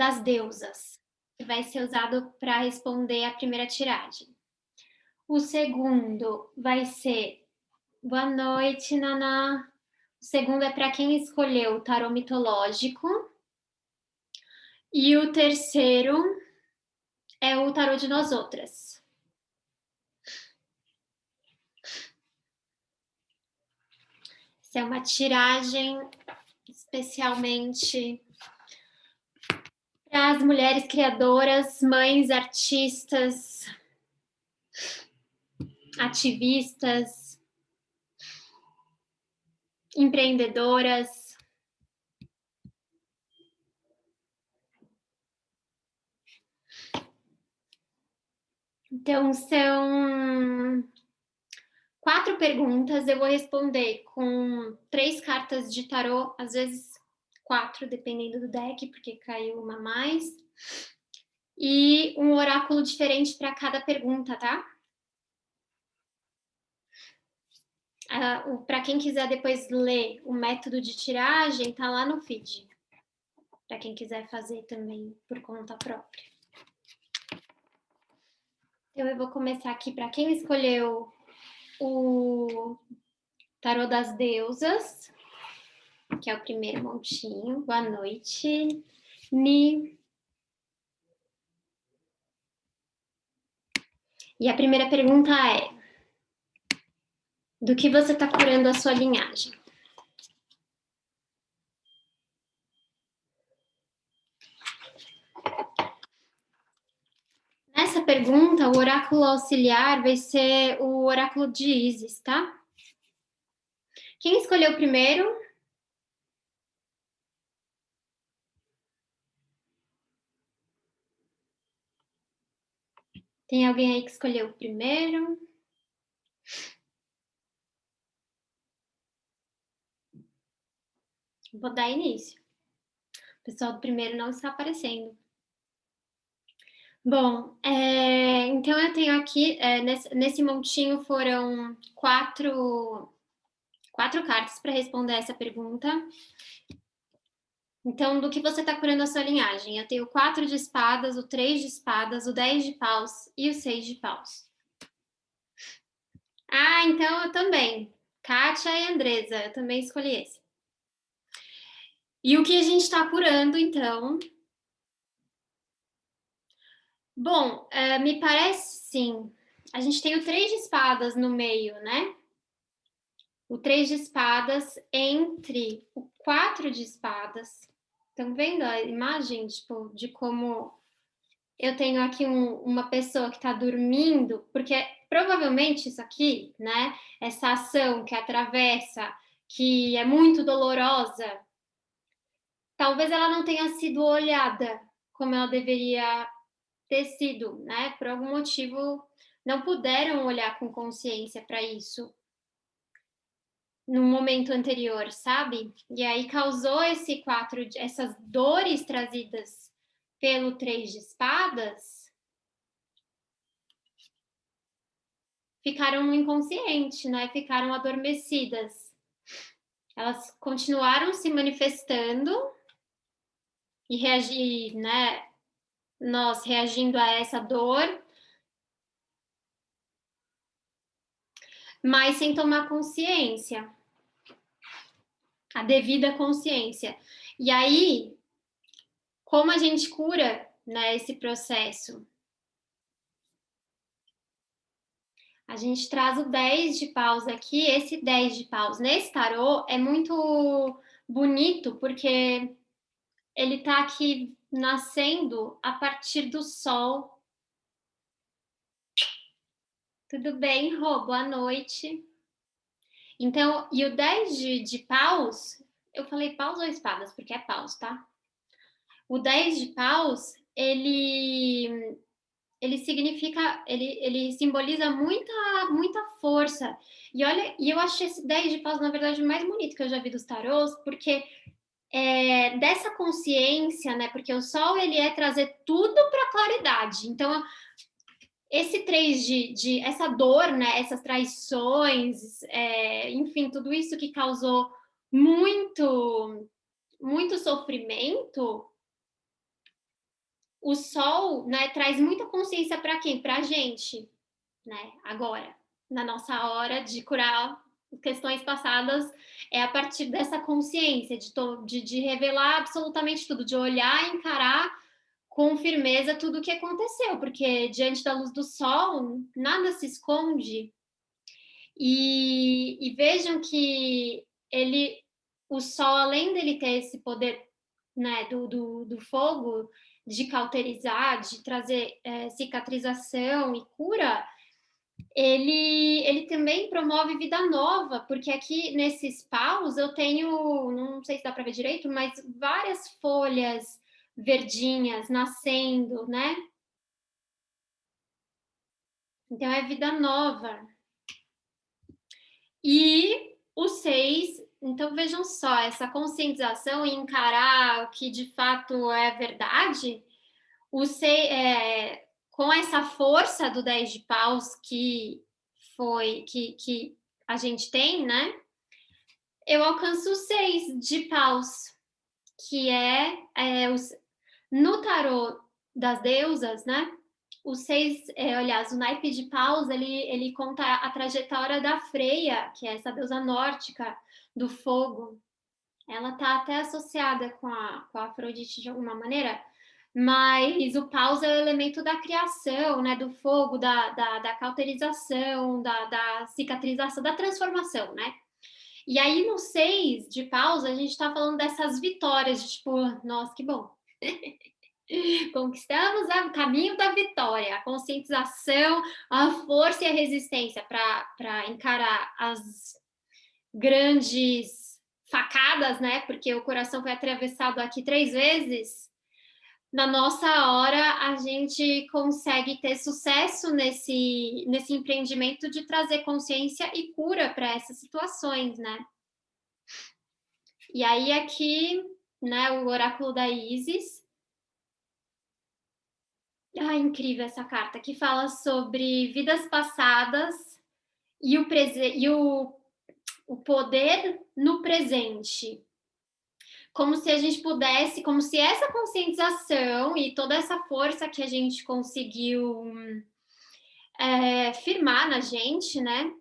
das deusas, que vai ser usado para responder a primeira tiragem. O segundo vai ser boa noite, Naná. O segundo é para quem escolheu o tarô mitológico. E o terceiro é o tarô de nós outras. Essa é uma tiragem especialmente para as mulheres criadoras, mães, artistas, ativistas, empreendedoras. Então, são 4 perguntas. Eu vou responder com 3 cartas de tarô, às vezes 4, dependendo do deck, porque caiu uma a mais. E um oráculo diferente para cada pergunta, tá? Para quem quiser depois ler o método de tiragem, tá lá no feed. Para quem quiser fazer também por conta própria. Então, eu vou começar aqui para quem escolheu o tarô das deusas, que é o primeiro montinho. Boa noite, Ni. E a primeira pergunta é: do que você está curando a sua linhagem? Nessa pergunta, o oráculo auxiliar vai ser o oráculo de Isis, tá? Quem escolheu primeiro? Tem alguém aí que escolheu primeiro? Vou dar início. O pessoal do primeiro não está aparecendo. Bom, então eu tenho aqui, nesse montinho foram quatro cartas para responder essa pergunta. Então, do que você está curando a sua linhagem? Eu tenho 4 de espadas, o 3 de espadas, o 10 de paus e o 6 de paus. Ah, então eu também. Kátia e Andresa, eu também escolhi esse. E o que a gente está curando, então? Bom, me parece sim. A gente tem o 3 de espadas no meio, né? O 3 de espadas entre o 4 de espadas. Estão vendo a imagem, tipo, de como eu tenho aqui uma pessoa que está dormindo, porque provavelmente isso aqui, né? Essa ação que atravessa, que é muito dolorosa, talvez ela não tenha sido olhada como ela deveria ter sido, né? Por algum motivo não puderam olhar com consciência para isso no momento anterior, sabe? E aí causou essas dores trazidas pelo 3 de espadas, ficaram inconscientes, né? Ficaram adormecidas. Elas continuaram se manifestando e reagir, né? Nós reagindo a essa dor, mas sem tomar consciência, a devida consciência. E aí, como a gente cura, né, esse processo? A gente traz o 10 de paus aqui, esse 10 de paus nesse tarô é muito bonito, porque ele tá aqui nascendo a partir do sol. Tudo bem, Rô? Boa noite. Então, e o 10 de paus, eu falei paus ou espadas, porque é paus, tá? O 10 de paus, ele significa, ele simboliza muita força. E olha, e eu acho esse 10 de paus, na verdade, o mais bonito que eu já vi dos tarôs, porque dessa consciência, né? Porque o sol, ele é trazer tudo para claridade. Então, esse 3 essa dor, né? Essas traições, enfim, tudo isso que causou muito sofrimento, o Sol, né, traz muita consciência para quem? Para a gente, né? Agora, na nossa hora de curar questões passadas, é a partir dessa consciência de revelar absolutamente tudo, de olhar e encarar com firmeza tudo o que aconteceu, porque diante da luz do Sol, nada se esconde. E vejam que o Sol, além dele ter esse poder, né, do fogo, de cauterizar, de trazer cicatrização e cura, ele também promove vida nova, porque aqui nesses paus eu tenho, não sei se dá para ver direito, mas várias folhas verdinhas nascendo, né? Então é vida nova. E o 6, então vejam só, essa conscientização e encarar o que de fato é verdade, o 6, com essa força do 10 de paus que a gente tem, né? Eu alcanço o 6 de paus, que no tarô das deusas, né? O 6, aliás, o naipe de paus, ele conta a trajetória da Freia, que é essa deusa nórdica do fogo. Ela está até associada com a Afrodite de alguma maneira, mas o paus é o elemento da criação, né, do fogo, da cauterização, da cicatrização, da transformação, né? E aí no 6 de paus, a gente está falando dessas vitórias, de tipo, nossa, que bom. Conquistamos o caminho da vitória, a conscientização, a força e a resistência para encarar as grandes facadas, né? Porque o coração foi atravessado aqui 3 vezes. Na nossa hora, a gente consegue ter sucesso nesse empreendimento de trazer consciência e cura para essas situações, né? E aí aqui, né, o oráculo da Isis. Ah, incrível essa carta, que fala sobre vidas passadas e o poder no presente. Como se a gente pudesse, como se essa conscientização e toda essa força que a gente conseguiu firmar na gente, né,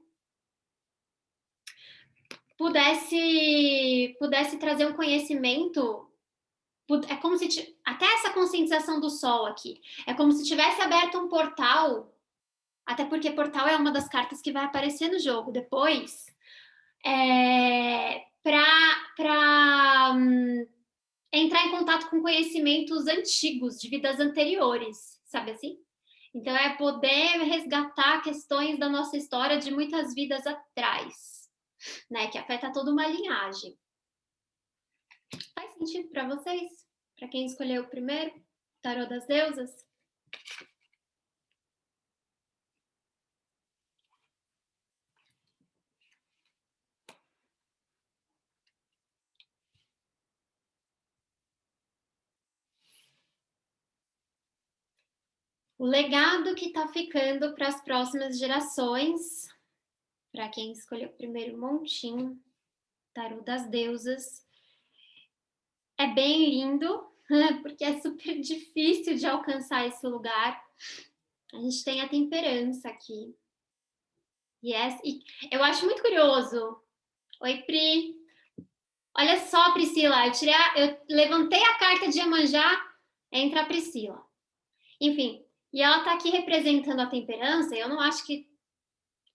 pudesse trazer um conhecimento. É como se até essa conscientização do Sol aqui, é como se tivesse aberto um portal, até porque portal é uma das cartas que vai aparecer no jogo depois, para entrar em contato com conhecimentos antigos, de vidas anteriores, sabe assim? Então é poder resgatar questões da nossa história de muitas vidas atrás, né? Que afeta toda uma linhagem. Faz sentido para vocês? Para quem escolheu o primeiro, Tarô das Deusas? O legado que está ficando para as próximas gerações, para quem escolheu o primeiro montinho, Tarô das Deusas, é bem lindo, porque é super difícil de alcançar esse lugar. A gente tem a temperança aqui. Yes. E eu acho muito curioso. Oi, Pri. Olha só, Priscila, eu levantei a carta de Iemanjá, entra a Priscila. Enfim, e ela está aqui representando a temperança, eu não acho que...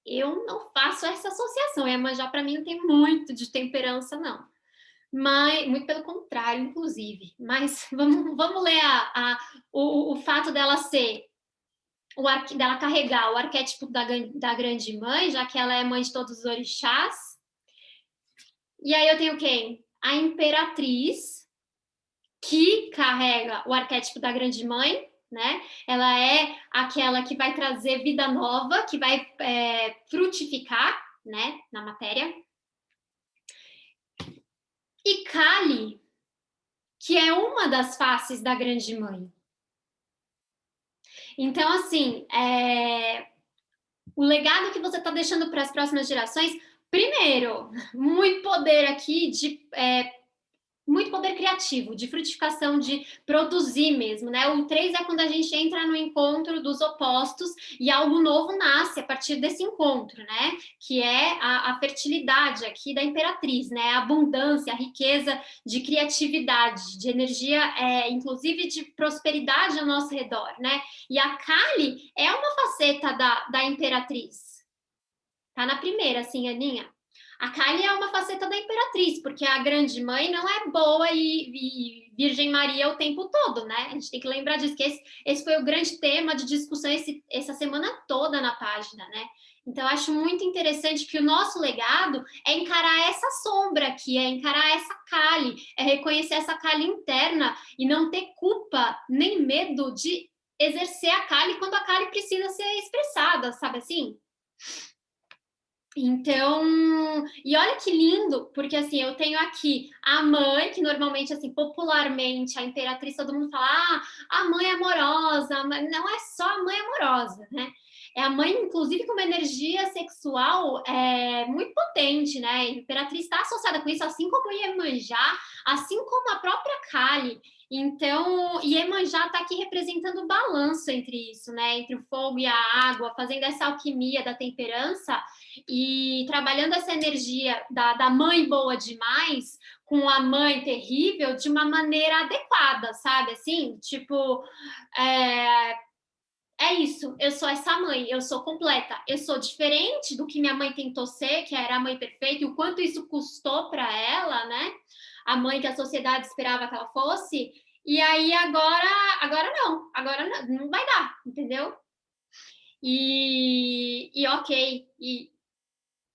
Eu não faço essa associação. Iemanjá, para mim, não tem muito de temperança, não. Mas, muito pelo contrário, inclusive. Mas vamos ler o fato dela ser... dela carregar o arquétipo da grande mãe, já que ela é mãe de todos os orixás. E aí eu tenho quem? A imperatriz, que carrega o arquétipo da grande mãe, né? Ela é aquela que vai trazer vida nova, que vai frutificar, né, na matéria. E Kali, que é uma das faces da grande mãe. Então, assim, o legado que você está deixando para as próximas gerações, primeiro, muito poder aqui de muito poder criativo, de frutificação, de produzir mesmo, né? O 3 é quando a gente entra no encontro dos opostos e algo novo nasce a partir desse encontro, né? Que é a fertilidade aqui da Imperatriz, né? A abundância, a riqueza de criatividade, de energia, inclusive de prosperidade ao nosso redor, né? E a Kali é uma faceta da Imperatriz. Tá na primeira, assim, Aninha. A Kali é uma faceta da Imperatriz, porque a grande mãe não é boa e Virgem Maria o tempo todo, né? A gente tem que lembrar disso, que esse foi o grande tema de discussão essa semana toda na página, né? Então, acho muito interessante que o nosso legado é encarar essa sombra aqui, é encarar essa Kali, é reconhecer essa Kali interna e não ter culpa nem medo de exercer a Kali quando a Kali precisa ser expressada, sabe assim? Então, e olha que lindo, porque assim, eu tenho aqui a mãe, que normalmente, assim, popularmente, a Imperatriz, todo mundo fala, a mãe amorosa, mas não é só a mãe amorosa, né? É a mãe, inclusive, com uma energia sexual muito potente, né? A Imperatriz está associada com isso, assim como Iemanjá, assim como a própria Kali. Então, Iemanjá está aqui representando o balanço entre isso, né? Entre o fogo e a água, fazendo essa alquimia da temperança e trabalhando essa energia da mãe boa demais com a mãe terrível de uma maneira adequada, sabe? Assim, tipo, é isso, eu sou essa mãe, eu sou completa, eu sou diferente do que minha mãe tentou ser, que era a mãe perfeita, e o quanto isso custou para ela, né? A mãe que a sociedade esperava que ela fosse, e aí agora não vai dar, entendeu? E ok, e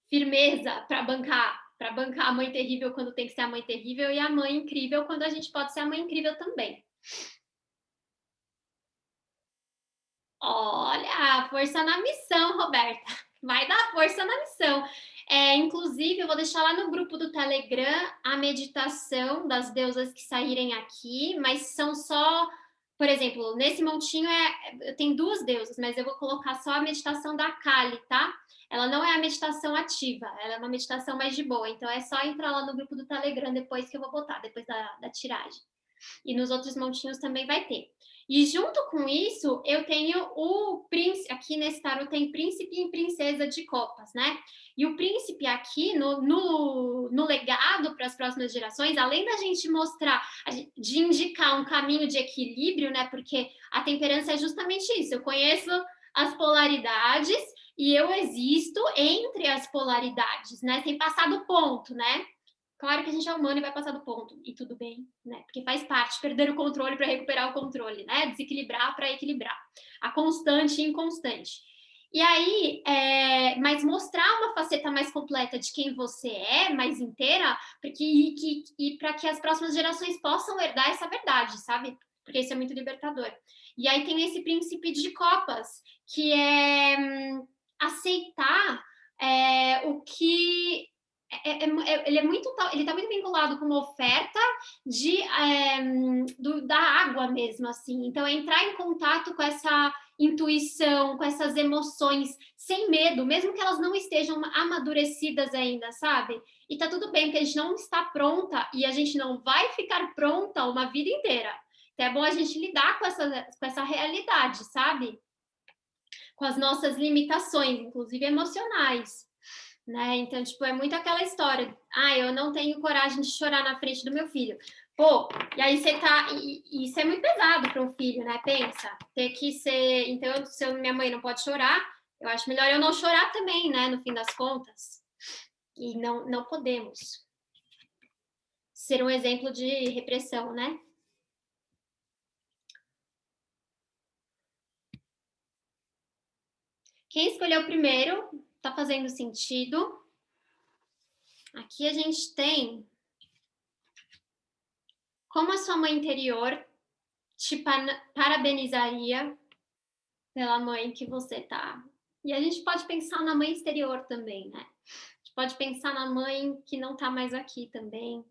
firmeza para bancar a mãe terrível quando tem que ser a mãe terrível e a mãe incrível quando a gente pode ser a mãe incrível também. Olha, força na missão, Roberta. Vai dar força na missão. Inclusive, eu vou deixar lá no grupo do Telegram a meditação das deusas que saírem aqui, mas são só, por exemplo, nesse montinho tem 2 deusas, mas eu vou colocar só a meditação da Kali, tá? Ela não é a meditação ativa, ela é uma meditação mais de boa. Então é só entrar lá no grupo do Telegram depois que eu vou botar, depois da tiragem. E nos outros montinhos também vai ter. E junto com isso, eu tenho o príncipe, aqui nesse tarot tem príncipe e princesa de copas, né? E o príncipe aqui, no legado para as próximas gerações, além da gente mostrar, de indicar um caminho de equilíbrio, né? Porque a temperança é justamente isso, eu conheço as polaridades e eu existo entre as polaridades, né? Sem passar do ponto, né? Claro que a gente é humano e vai passar do ponto, e tudo bem, né? Porque faz parte perder o controle para recuperar o controle, né? Desequilibrar para equilibrar. A constante e inconstante. E aí, mas mostrar uma faceta mais completa de quem você é, mais inteira, e para que as próximas gerações possam herdar essa verdade, sabe? Porque isso é muito libertador. E aí tem esse princípio de copas, que é aceitar o que ele está muito vinculado com uma oferta da água mesmo, assim. Então, é entrar em contato com essa intuição, com essas emoções, sem medo, mesmo que elas não estejam amadurecidas ainda, sabe? E tá tudo bem, porque a gente não está pronta e a gente não vai ficar pronta uma vida inteira. Então, é bom a gente lidar com essa realidade, sabe? Com as nossas limitações, inclusive emocionais. Né? Então, tipo, é muito aquela história. Eu não tenho coragem de chorar na frente do meu filho. Pô, e aí você tá. E isso é muito pesado para um filho, né? Pensa. Ter que ser. Então, se minha mãe não pode chorar, eu acho melhor eu não chorar também, né? No fim das contas. E não podemos ser um exemplo de repressão, né? Quem escolheu primeiro tá fazendo sentido. Aqui a gente tem como a sua mãe interior te parabenizaria pela mãe que você tá. E a gente pode pensar na mãe exterior também, né? A gente pode pensar na mãe que não tá mais aqui também.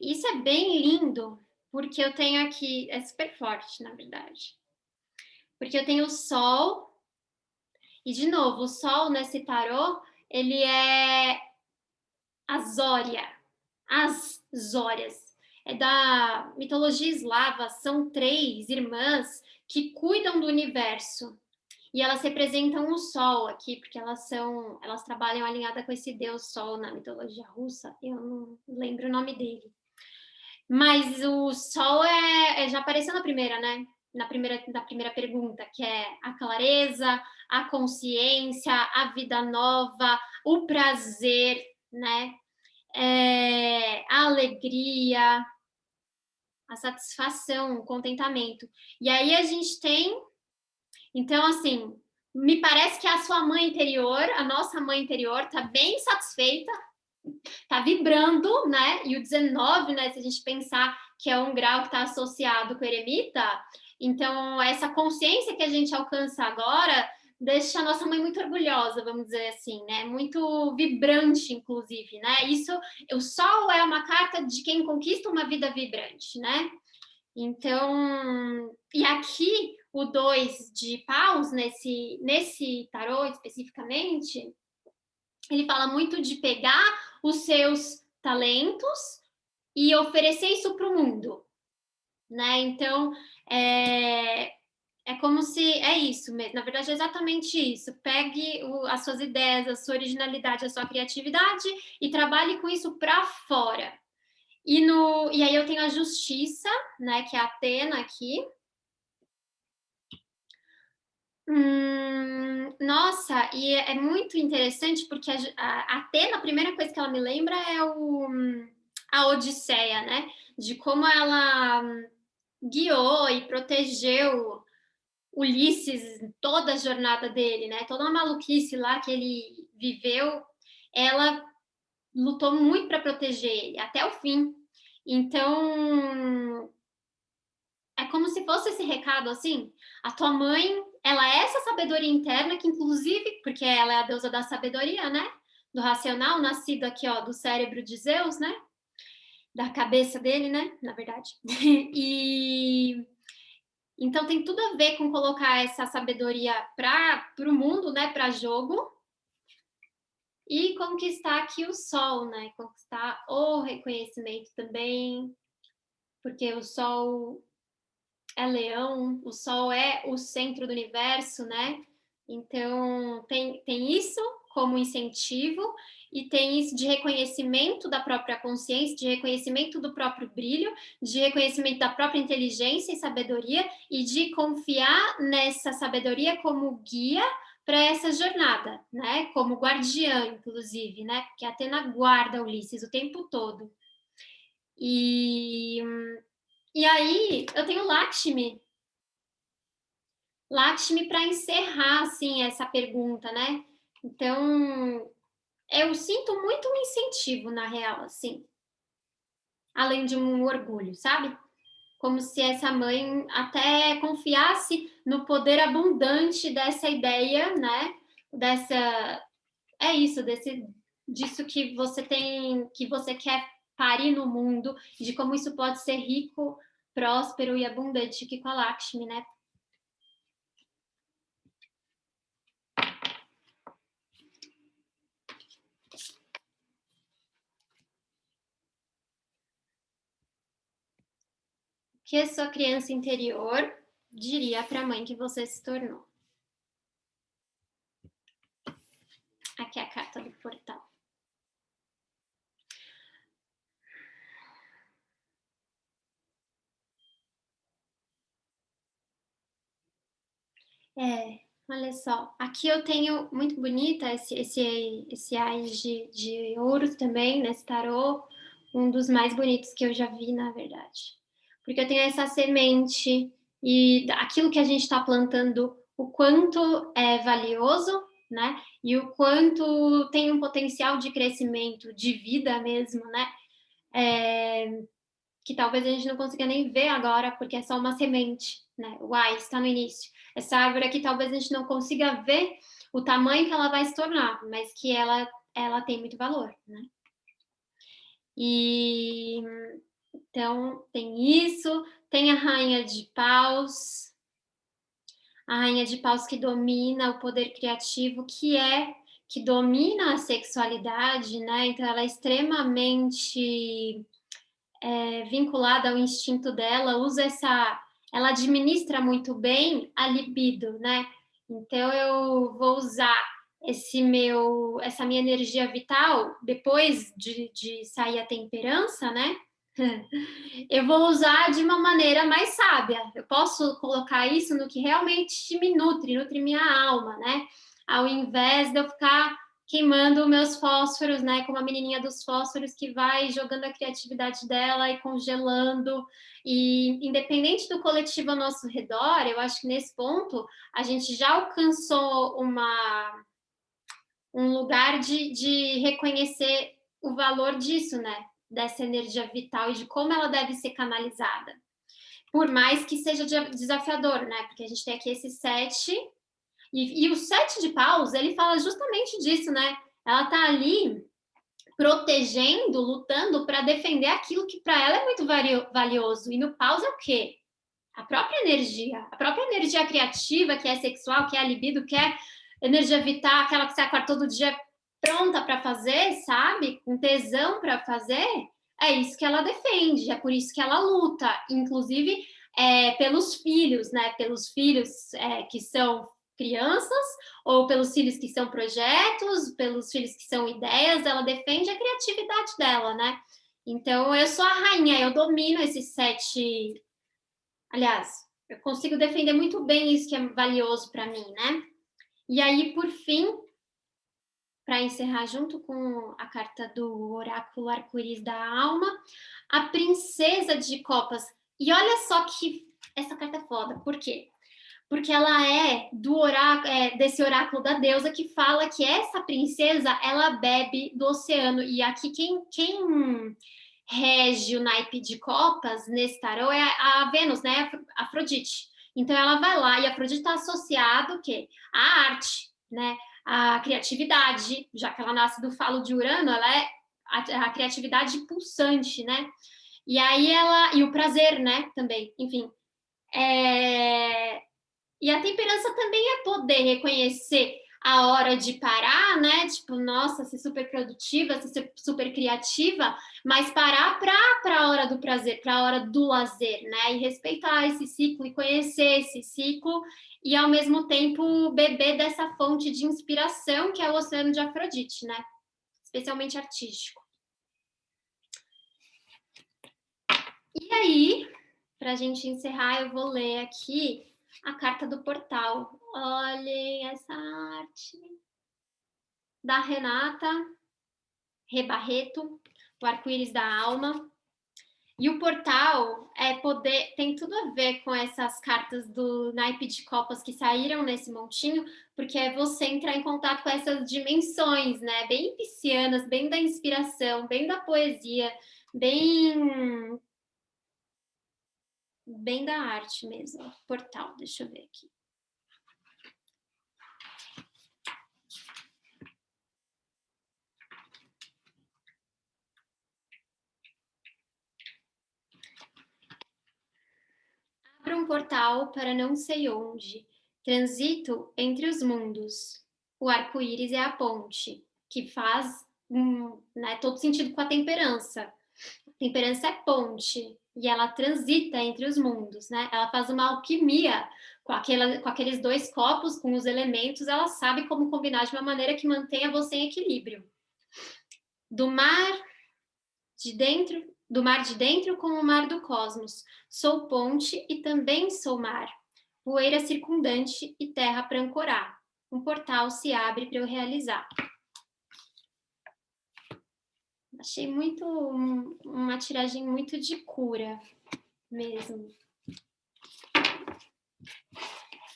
E isso é bem lindo, porque eu tenho aqui, é super forte, na verdade. Porque eu tenho o Sol, e de novo, o Sol nesse tarô, ele é a Zória. as Zórias. É da mitologia eslava, são 3 irmãs que cuidam do universo. E elas representam o Sol aqui, porque elas trabalham alinhada com esse deus Sol na mitologia russa. Eu não lembro o nome dele. Mas o Sol já apareceu na primeira, né? Da primeira pergunta, que é a clareza, a consciência, a vida nova, o prazer, né? A alegria, a satisfação, o contentamento. E aí a gente tem, então, assim, me parece que a sua mãe interior, a nossa mãe interior, está bem satisfeita, está vibrando, né? E o 19, né? Se a gente pensar que é um grau que está associado com o eremita, então essa consciência que a gente alcança agora deixa a nossa mãe muito orgulhosa, vamos dizer assim, né? Muito vibrante, inclusive, né? Isso, o Sol é uma carta de quem conquista uma vida vibrante, né? Então, e aqui o 2 de paus, nesse tarô especificamente, ele fala muito de pegar os seus talentos e oferecer isso para o mundo, né? Então, é como se é isso mesmo. Na verdade, é exatamente isso. Pegue as suas ideias, a sua originalidade, a sua criatividade e trabalhe com isso para fora. E aí eu tenho a justiça, né? Que é a Atena aqui. Nossa, e é muito interessante porque a Atena, a primeira coisa que ela me lembra é a Odisseia, né? De como ela guiou e protegeu Ulisses em toda a jornada dele, né? Toda uma maluquice lá que ele viveu, ela lutou muito para proteger ele até o fim. Então, é como se fosse esse recado assim, a tua mãe, ela é essa sabedoria interna que inclusive, porque ela é a deusa da sabedoria, né? Do racional, nascido aqui, ó, do cérebro de Zeus, né? Da cabeça dele, né? Na verdade. E então tem tudo a ver com colocar essa sabedoria para o mundo, né? Para jogo. E conquistar aqui o sol, né? Conquistar o reconhecimento também, porque o sol é leão, o Sol é o centro do universo, né? Então, tem isso como incentivo e tem isso de reconhecimento da própria consciência, de reconhecimento do próprio brilho, de reconhecimento da própria inteligência e sabedoria e de confiar nessa sabedoria como guia para essa jornada, né? Como guardiã, inclusive, né? Porque a Atena guarda Ulisses o tempo todo. E aí eu tenho Lakshmi. Lakshmi para encerrar assim essa pergunta, né? Então, eu sinto muito um incentivo na real, assim, além de um orgulho, sabe? Como se essa mãe até confiasse no poder abundante dessa ideia, né? Dessa é isso, disso que você tem, que você quer parir no mundo, de como isso pode ser rico, próspero e abundante aqui com a Lakshmi, né? Que a sua criança interior diria para a mãe que você se tornou. Aqui é a carta do portal. Olha só. Aqui eu tenho muito bonita esse ás de ouro também, nesse tarô. Um dos mais bonitos que eu já vi, na verdade. Porque eu tenho essa semente e aquilo que a gente está plantando, o quanto é valioso, né? E o quanto tem um potencial de crescimento, de vida mesmo, né? Que talvez a gente não consiga nem ver agora, porque é só uma semente, né? O ás está no início. Essa árvore aqui talvez a gente não consiga ver o tamanho que ela vai se tornar, mas que ela tem muito valor, né? E então tem isso, tem a rainha de paus que domina o poder criativo, que domina a sexualidade, né? Então, ela é extremamente vinculada ao instinto dela, ela administra muito bem a libido, né? Então, eu vou usar essa minha energia vital, depois de sair a temperança, né? Eu vou usar de uma maneira mais sábia. Eu posso colocar isso no que realmente me nutre minha alma, né? Ao invés de eu ficar queimando meus fósforos, né? Como a menininha dos fósforos que vai jogando a criatividade dela e congelando. E independente do coletivo ao nosso redor, eu acho que nesse ponto a gente já alcançou um lugar de reconhecer o valor disso, né? Dessa energia vital e de como ela deve ser canalizada. Por mais que seja desafiador, né? Porque a gente tem aqui esse 7, e o 7 de paus, ele fala justamente disso, né? Ela tá ali protegendo, lutando para defender aquilo que para ela é muito valioso. E no paus é o quê? A própria energia criativa, que é sexual, que é a libido, que é energia vital, aquela que você acorda todo dia pronta para fazer, sabe? Com tesão para fazer, é isso que ela defende, é por isso que ela luta, inclusive pelos filhos, né? Pelos filhos que são crianças, ou pelos filhos que são projetos, pelos filhos que são ideias, ela defende a criatividade dela, né? Então, eu sou a rainha, eu domino esses 7. Aliás, eu consigo defender muito bem isso que é valioso para mim, né? E aí, por fim, para encerrar junto com a carta do oráculo arco-íris da alma, a princesa de copas. E olha só que essa carta é foda. Por quê? Porque ela é desse oráculo da deusa que fala que essa princesa, ela bebe do oceano. E aqui quem rege o naipe de copas nesse tarô é a Vênus, né? A Afrodite. Então ela vai lá e a Afrodite está associado o quê? À arte, né? A criatividade, já que ela nasce do falo de Urano, ela é a criatividade pulsante, né? E aí e o prazer, né? Também, enfim. E a temperança também é poder reconhecer a hora de parar, né? Tipo, nossa, ser super produtiva, ser super criativa, mas parar para a hora do prazer, para a hora do lazer, né? E respeitar esse ciclo e conhecer esse ciclo e ao mesmo tempo beber dessa fonte de inspiração que é o oceano de Afrodite, né? Especialmente artístico. E aí, para a gente encerrar, eu vou ler aqui a carta do portal. Olhem essa arte da Renata Rebarreto, o arco-íris da alma. E o portal tem tudo a ver com essas cartas do naipe de copas que saíram nesse montinho, porque é você entrar em contato com essas dimensões, né? Bem piscianas, bem da inspiração, bem da poesia, bem da arte mesmo. Portal, deixa eu ver aqui. Abra um portal para não sei onde. Transito entre os mundos. O arco-íris é a ponte, que faz todo sentido com a temperança. A temperança é ponte, e ela transita entre os mundos, né? Ela faz uma alquimia com aqueles 2 copos, com os elementos, ela sabe como combinar de uma maneira que mantenha você em equilíbrio. Do mar de dentro com o mar do cosmos. Sou ponte e também sou mar. Poeira circundante e terra para ancorar. Um portal se abre para eu realizar. Achei uma tiragem muito de cura mesmo.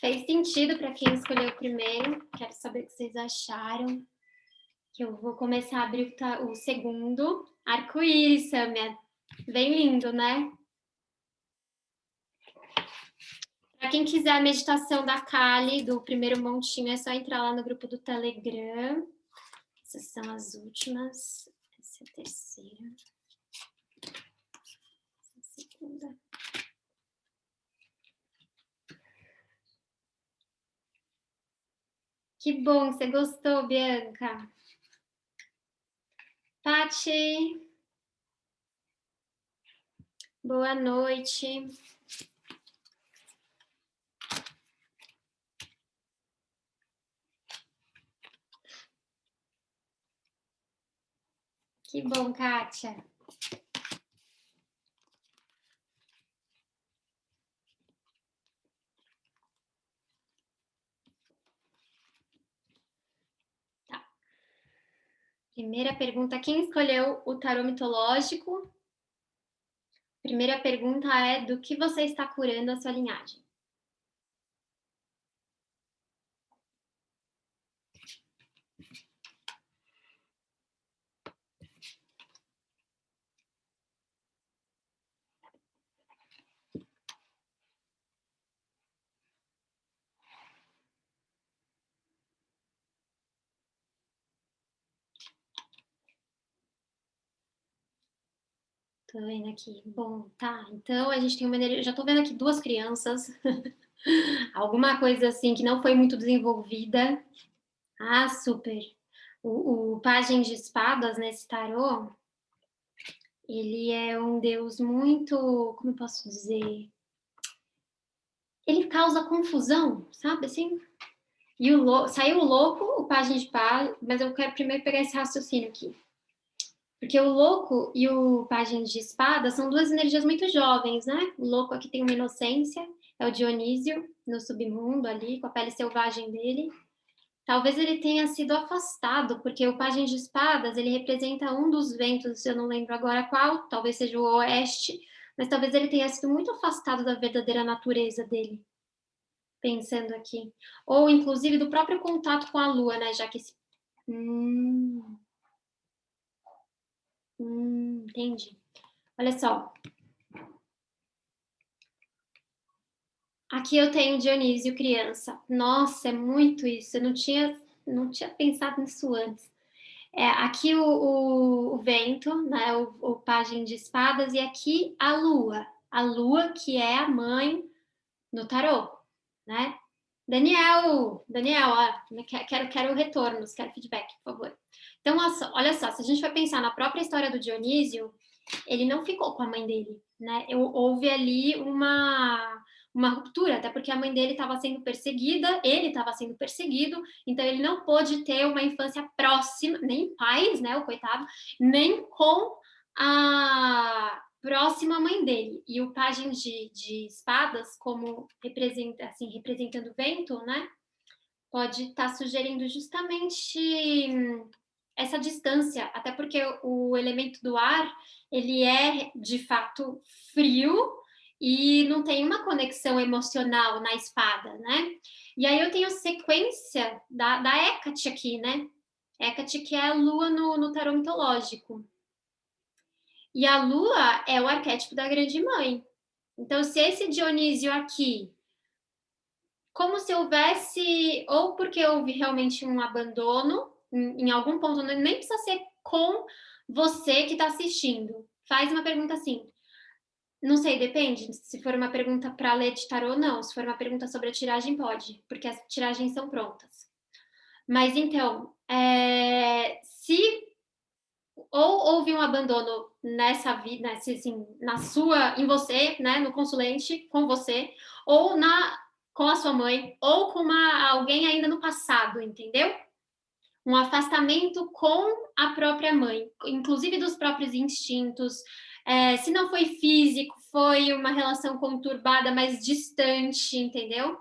Fez sentido para quem escolheu o primeiro. Quero saber o que vocês acharam. Que eu vou começar a abrir o segundo. Arco-íris, Samia. Bem lindo, né? Para quem quiser a meditação da Kali, do primeiro montinho, é só entrar lá no grupo do Telegram. Essas são as últimas. Essa é a terceira. Essa é a segunda. Que bom que você gostou, Bianca. Tati, boa noite. Que bom, Kátia. Tá. Primeira pergunta, quem escolheu o tarô mitológico? Primeira pergunta é: do que você está curando a sua linhagem? Tô vendo aqui. Bom, tá. Então a gente tem uma energia. Já tô vendo aqui duas crianças. Alguma coisa assim que não foi muito desenvolvida. Ah, super. O Pajem de Espadas nesse tarô, ele é um deus muito, como eu posso dizer? Ele causa confusão, sabe assim? E saiu o louco, o Pajem de Espadas, mas eu quero primeiro pegar esse raciocínio aqui. Porque o louco e o pajem de espada são duas energias muito jovens, né? O louco aqui tem uma inocência, é o Dionísio, no submundo ali, com a pele selvagem dele. Talvez ele tenha sido afastado, porque o pajem de espadas, ele representa um dos ventos, eu não lembro agora qual, talvez seja o oeste, mas talvez ele tenha sido muito afastado da verdadeira natureza dele, pensando aqui. Ou, inclusive, do próprio contato com a lua, né? Já que esse... entendi. Olha só. Aqui eu tenho Dionísio criança. Nossa, é muito isso. Eu não tinha pensado nisso antes. Aqui o vento, né? O pajem de espadas, e aqui a lua. A lua, que é a mãe no tarô, né? Daniel, ó, quero retornos, quero feedback, por favor. Então, olha só, se a gente for pensar na própria história do Dionísio, ele não ficou com a mãe dele, né? Houve ali uma ruptura, até porque a mãe dele estava sendo perseguida, ele estava sendo perseguido, então ele não pôde ter uma infância próxima, nem pais, né, o coitado, nem com a próxima mãe dele. E o pajem de espadas, como representando o vento, né, pode estar sugerindo justamente essa distância, até porque o elemento do ar, ele é de fato frio e não tem uma conexão emocional na espada, né? E aí eu tenho sequência da Hecate aqui, né? Hecate, que é a lua no tarô mitológico. E a lua é o arquétipo da grande mãe. Então, se esse Dionísio aqui, como se houvesse, ou porque houve realmente um abandono, em algum ponto, nem precisa ser com você que está assistindo. Faz uma pergunta assim. Não sei, depende. Se for uma pergunta para ler de tarô, não. Se for uma pergunta sobre a tiragem, pode, porque as tiragens são prontas. Mas então, se ou houve um abandono nessa vida, assim, em você, né, no consulente, com você, ou com a sua mãe, ou com alguém ainda no passado, entendeu? Um afastamento com a própria mãe, inclusive dos próprios instintos. Se não foi físico, foi uma relação conturbada, mais distante, entendeu?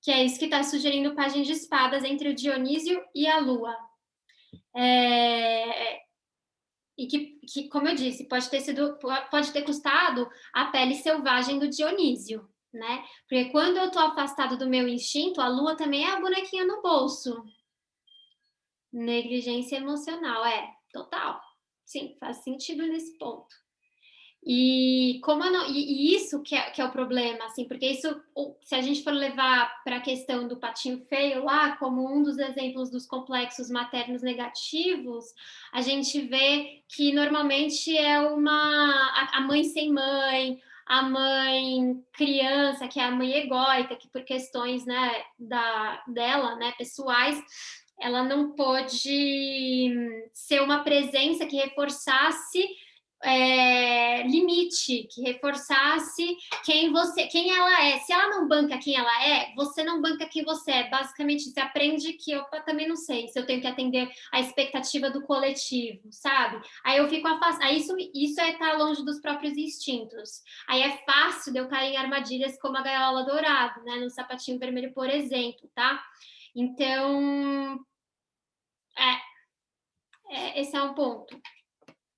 Que é isso que está sugerindo o Pajem de Espadas entre o Dionísio e a Lua. E que, como eu disse, pode ter custado a pele selvagem do Dionísio, né? Porque quando eu estou afastado do meu instinto, a Lua também é a bonequinha no bolso. Negligência emocional, total. Sim, faz sentido nesse ponto. E como e isso que é o problema, assim, porque isso, se a gente for levar para a questão do patinho feio lá, como um dos exemplos dos complexos maternos negativos, a gente vê que normalmente é a mãe sem mãe, a mãe criança, que é a mãe egóica, que por questões, né, dela, né, pessoais, ela não pôde ser uma presença que reforçasse limite, que reforçasse quem ela é. Se ela não banca quem ela é, você não banca quem você é. Basicamente, você aprende que eu também não sei se eu tenho que atender a expectativa do coletivo, sabe? Aí eu fico afastada. Aí isso é estar longe dos próprios instintos. Aí é fácil de eu cair em armadilhas como a gaiola dourada, né? No sapatinho vermelho, por exemplo, tá? Então, esse é um ponto.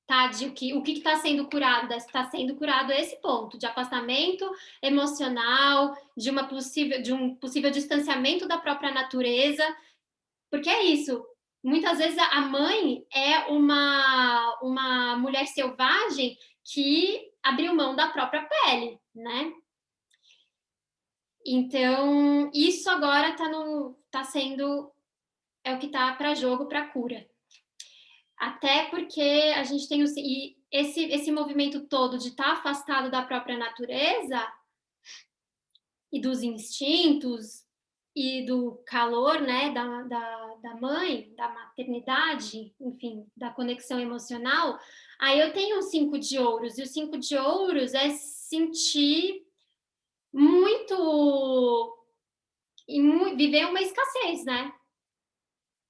Tá, de o que está sendo curado? Está sendo curado esse ponto de afastamento emocional, de um possível distanciamento da própria natureza, porque é isso. Muitas vezes a mãe é uma mulher selvagem que abriu mão da própria pele, né? Então, isso agora tá sendo é o que está para jogo, para cura. Até porque a gente tem esse movimento todo de estar afastado da própria natureza e dos instintos e do calor, né, da mãe, da maternidade, enfim, da conexão emocional. Aí eu tenho o 5 de ouros, e o 5 de ouros é sentir muito, viver uma escassez, né?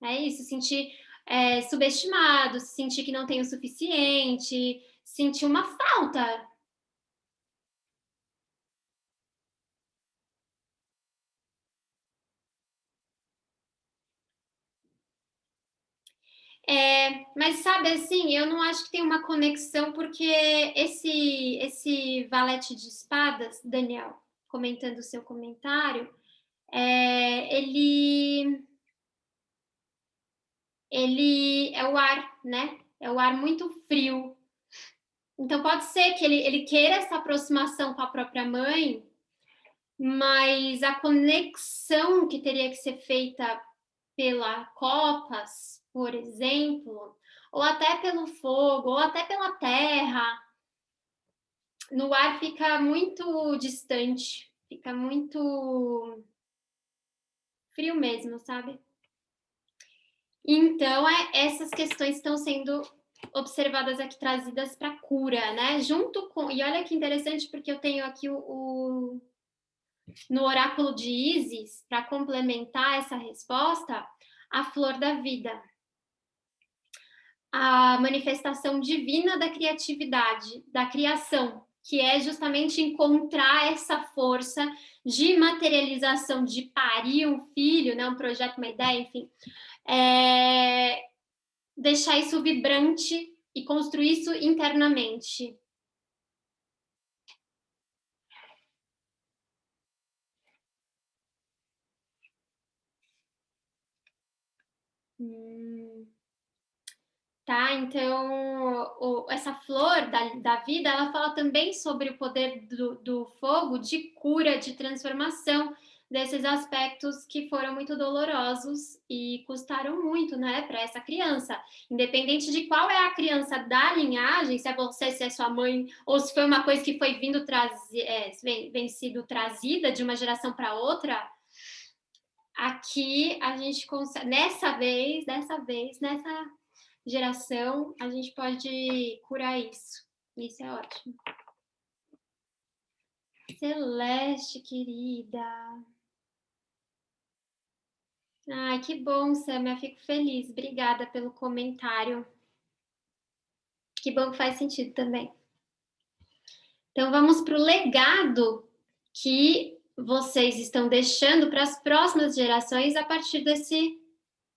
É isso, sentir subestimado, sentir que não tem o suficiente, sentir uma falta. Mas sabe assim, eu não acho que tem uma conexão, porque esse valete de espadas, Daniel, comentando o seu comentário, ele é o ar, né? É o ar muito frio. Então pode ser que ele queira essa aproximação com a própria mãe, mas a conexão que teria que ser feita pela copas, por exemplo, ou até pelo fogo, ou até pela terra, no ar fica muito distante, fica muito frio mesmo, sabe? Então, essas questões estão sendo observadas aqui, trazidas para cura, né? Junto com. E olha que interessante, porque eu tenho aqui no oráculo de Ísis, para complementar essa resposta, a flor da vida, a manifestação divina da criatividade, da criação, que é justamente encontrar essa força de materialização, de parir um filho, né, um projeto, uma ideia, enfim, deixar isso vibrante e construir isso internamente. Tá, então essa flor da vida, ela fala também sobre o poder do fogo de cura, de transformação desses aspectos que foram muito dolorosos e custaram muito, né, para essa criança. Independente de qual é a criança da linhagem, se é você, se é sua mãe, ou se foi uma coisa que foi vem sido trazida de uma geração para outra, aqui a gente consegue, dessa vez, nessa geração, a gente pode curar isso. Isso é ótimo. Celeste, querida. Ai, que bom, Samia. Fico feliz. Obrigada pelo comentário. Que bom que faz sentido também. Então, vamos para o legado que vocês estão deixando para as próximas gerações a partir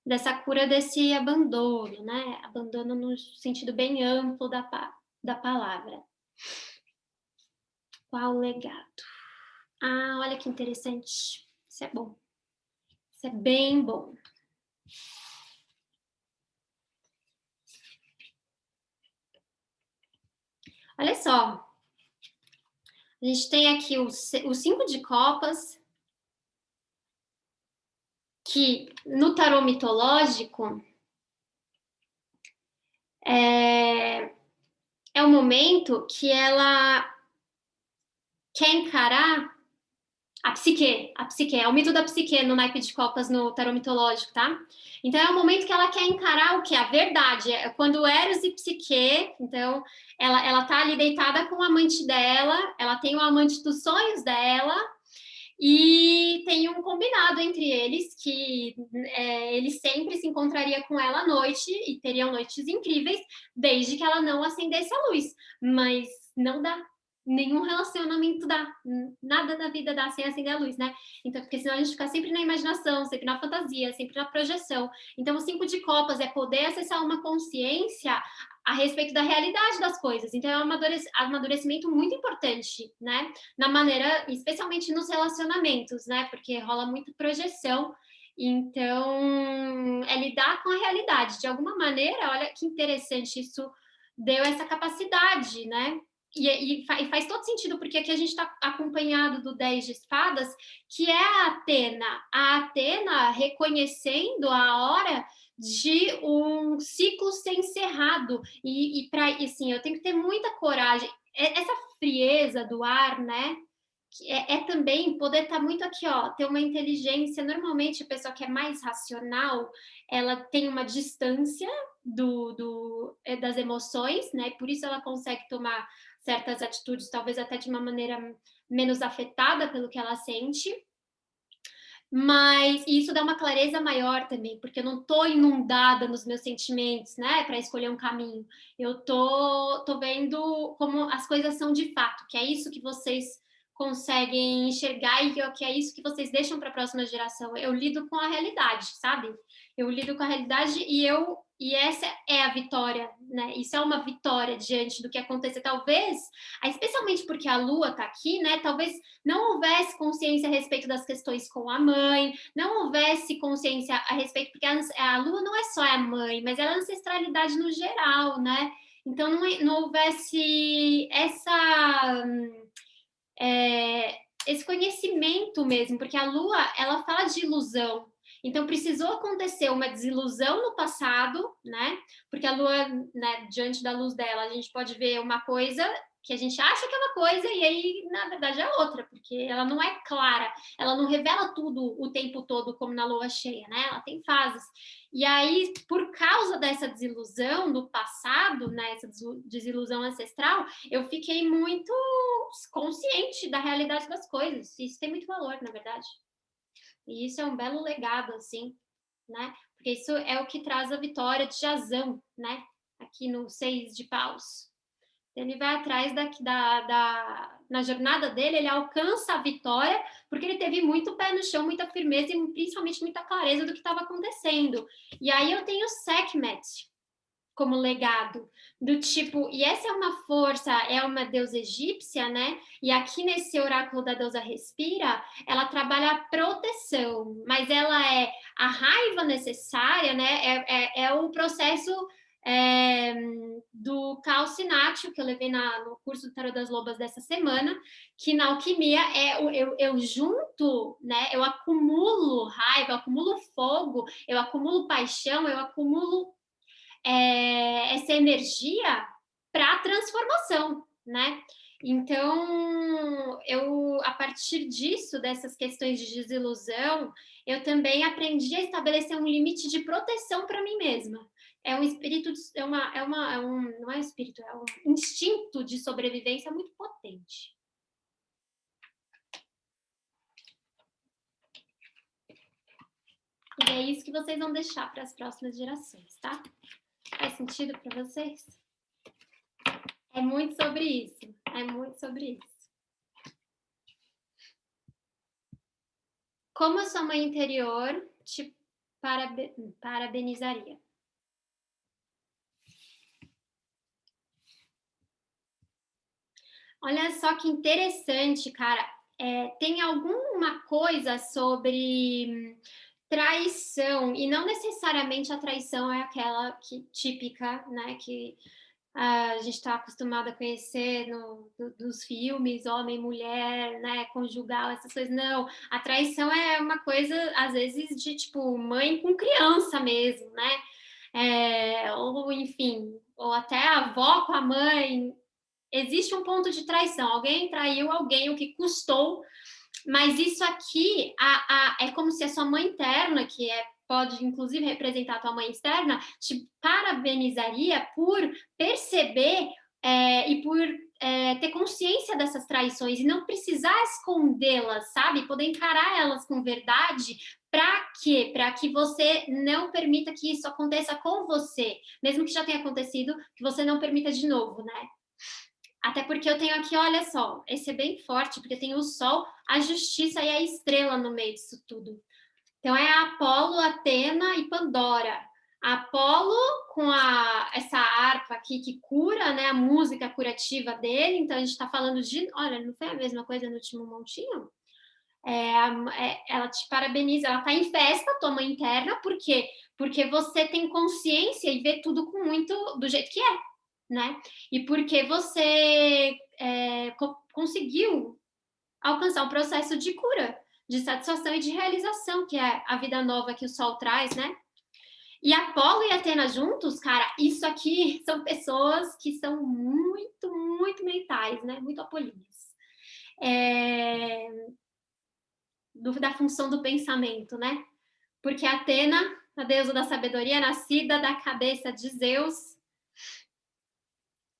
dessa cura, desse abandono, né? Abandono no sentido bem amplo da palavra. Qual o legado? Ah, olha que interessante. Isso é bom. Isso é bem bom. Olha só. A gente tem aqui o 5 de copas, que no tarô mitológico é o momento que ela quer encarar a psique, é o mito da psique no naipe de copas no tarô mitológico, tá? Então é o momento que ela quer encarar o que? A verdade, é quando Eros e Psique, então ela tá ali deitada com o amante dela, ela tem o amante dos sonhos dela, e tem um combinado entre eles que ele sempre se encontraria com ela à noite e teriam noites incríveis, desde que ela não acendesse a luz. Mas não dá. Nenhum relacionamento dá. Nada na vida dá sem acender a luz, né? Então, porque senão a gente fica sempre na imaginação, sempre na fantasia, sempre na projeção. Então, o 5 de copas é poder acessar uma consciência a respeito da realidade das coisas. Então, é um amadurecimento muito importante, né? Na maneira, especialmente nos relacionamentos, né? Porque rola muita projeção. Então, é lidar com a realidade. De alguma maneira, olha que interessante, isso deu essa capacidade, né? E faz todo sentido, porque aqui a gente está acompanhado do 10 de espadas, que é a Atena reconhecendo a hora de um ciclo ser encerrado. Assim, eu tenho que ter muita coragem. Essa frieza do ar, né? Que é também poder estar muito aqui, ó, ter uma inteligência. Normalmente, a pessoa que é mais racional, ela tem uma distância das emoções, né? Por isso ela consegue tomar certas atitudes, talvez até de uma maneira menos afetada pelo que ela sente. Mas isso dá uma clareza maior também, porque eu não estou inundada nos meus sentimentos, né, para escolher um caminho. Eu tô vendo como as coisas são de fato, que é isso que vocês conseguem enxergar e que é isso que vocês deixam para a próxima geração. Eu lido com a realidade, sabe? Eu lido com a realidade e essa é a vitória, né? Isso é uma vitória diante do que acontecer. Talvez, especialmente porque a Lua está aqui, né? Talvez não houvesse consciência a respeito das questões com a mãe, não houvesse consciência a respeito, porque a Lua não é só a mãe, mas ela é a ancestralidade no geral, né? Então não houvesse esse conhecimento mesmo, porque a Lua, ela fala de ilusão. Então, precisou acontecer uma desilusão no passado, né? Porque a Lua, né, diante da luz dela, a gente pode ver uma coisa que a gente acha que é uma coisa e aí, na verdade, é outra, porque ela não é clara, ela não revela tudo o tempo todo como na lua cheia, né? Ela tem fases. E aí, por causa dessa desilusão do passado, né, essa desilusão ancestral, eu fiquei muito consciente da realidade das coisas. Isso tem muito valor, na verdade. E isso é um belo legado, assim, né? Porque isso é o que traz a vitória de Jazão, né? Aqui no 6 de paus. Ele vai atrás na jornada dele, ele alcança a vitória, porque ele teve muito pé no chão, muita firmeza e principalmente muita clareza do que estava acontecendo. E aí eu tenho Sekhmet como legado, do tipo, e essa é uma força, é uma deusa egípcia, né? E aqui nesse oráculo da deusa Respira, ela trabalha a proteção, mas ela é a raiva necessária, né? É o processo do calcinátil que eu levei no curso do Tarot das Lobas dessa semana, que na alquimia eu junto, né? Eu acumulo raiva, eu acumulo fogo, eu acumulo paixão, eu acumulo essa energia para a transformação, né? Então, a partir disso, dessas questões de desilusão, eu também aprendi a estabelecer um limite de proteção para mim mesma. É um espírito, não é um espírito, é um instinto de sobrevivência muito potente. E é isso que vocês vão deixar para as próximas gerações, tá? Faz sentido para vocês? É muito sobre isso. É muito sobre isso. Como a sua mãe interior te parabenizaria? Olha só que interessante, cara. Tem alguma coisa sobre traição, e não necessariamente a traição é aquela típica, né, que a gente está acostumado a conhecer dos filmes, homem, mulher, né, conjugal, essas coisas. Não, a traição é uma coisa, às vezes, de, tipo, mãe com criança mesmo, né? Ou, enfim, ou até a avó com a mãe. existe um ponto de traição. Alguém traiu alguém, o que custou. Mas isso aqui é como se a sua mãe interna, que pode inclusive representar a tua mãe externa, te parabenizaria por perceber e por ter consciência dessas traições e não precisar escondê-las, sabe? Poder encarar elas com verdade. Para quê? Para que você não permita que isso aconteça com você, mesmo que já tenha acontecido, que você não permita de novo, né? Até porque eu tenho aqui, olha só, esse é bem forte, porque tem o Sol, a Justiça e a Estrela no meio disso tudo. Então é Apolo, Atena e Pandora. Apolo com essa harpa aqui que cura, né? A música curativa dele. Então a gente está falando de, olha, não foi a mesma coisa no último montinho? Ela te parabeniza, ela está em festa, tua mãe interna, por quê? Porque você tem consciência e vê tudo com muito do jeito que é, né? E porque você conseguiu alcançar um processo de cura, de satisfação e de realização, que é a vida nova que o Sol traz, né? E Apolo e Atena juntos, cara, isso aqui são pessoas que são muito, muito mentais, né? Muito apolinas. Da função do pensamento, né? Porque Atena, a deusa da sabedoria, nascida da cabeça de Zeus,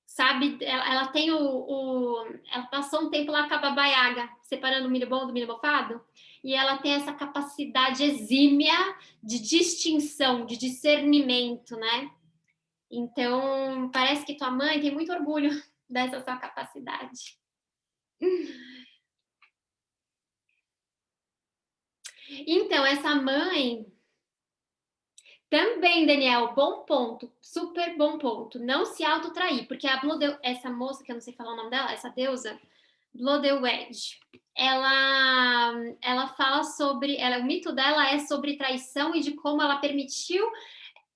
sabe? Ela tem ela passou um tempo lá com a Baba Yaga, separando o milho bom do milho mofado, e ela tem essa capacidade exímia de distinção, de discernimento, né? Então, parece que tua mãe tem muito orgulho dessa sua capacidade. Então, essa mãe também, Daniel, bom ponto, super bom ponto. Não se autotrair, porque essa moça, que eu não sei falar o nome dela, essa deusa, Blodeuwedd, ela fala sobre, o mito dela é sobre traição e de como ela permitiu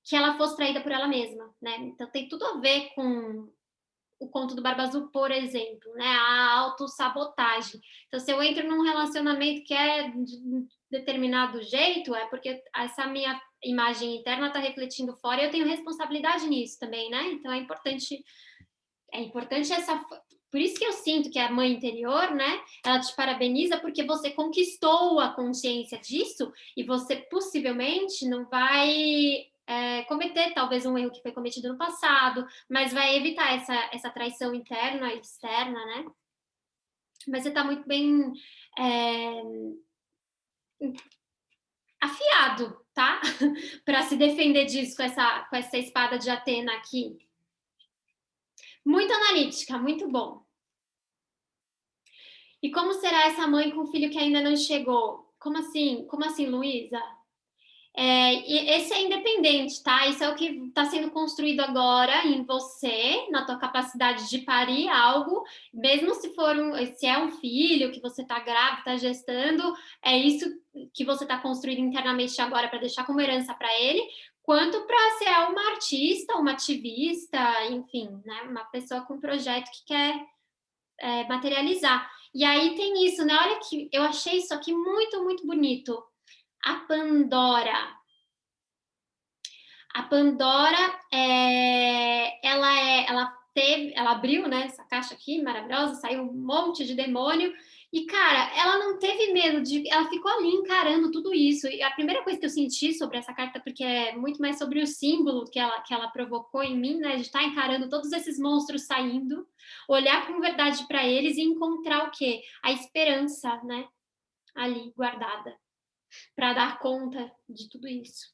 que ela fosse traída por ela mesma, né? Então tem tudo a ver com o conto do Barba Azul, por exemplo, né? A autossabotagem. Então, se eu entro num relacionamento que é de determinado jeito, é porque essa minha imagem interna está refletindo fora e eu tenho responsabilidade nisso também, né? Então, é importante essa... Por isso que eu sinto que a mãe interior, né? Ela te parabeniza porque você conquistou a consciência disso e você possivelmente não vai cometer talvez um erro que foi cometido no passado, mas vai evitar essa traição interna e externa, né? Mas você está muito bem afiado, tá? Para se defender disso com essa espada de Atena aqui. Muito analítica, muito bom. E como será essa mãe com um filho que ainda não chegou? Como assim? Como assim, Luísa? E esse é independente, tá? Isso é o que está sendo construído agora em você, na tua capacidade de parir algo, mesmo se é um filho que você está grávida, está gestando, é isso que você está construindo internamente agora para deixar como herança para ele, quanto para ser uma artista, uma ativista, enfim, né? Uma pessoa com um projeto que quer materializar. E aí tem isso, né? Olha que eu achei isso aqui muito, muito bonito. A Pandora. A Pandora, ela abriu, né, essa caixa aqui maravilhosa, saiu um monte de demônio. E, cara, ela não teve medo ela ficou ali encarando tudo isso. E a primeira coisa que eu senti sobre essa carta, porque é muito mais sobre o símbolo que ela provocou em mim, né, de estar encarando todos esses monstros saindo, olhar com verdade para eles e encontrar o quê? A esperança, né, ali guardada, para dar conta de tudo isso.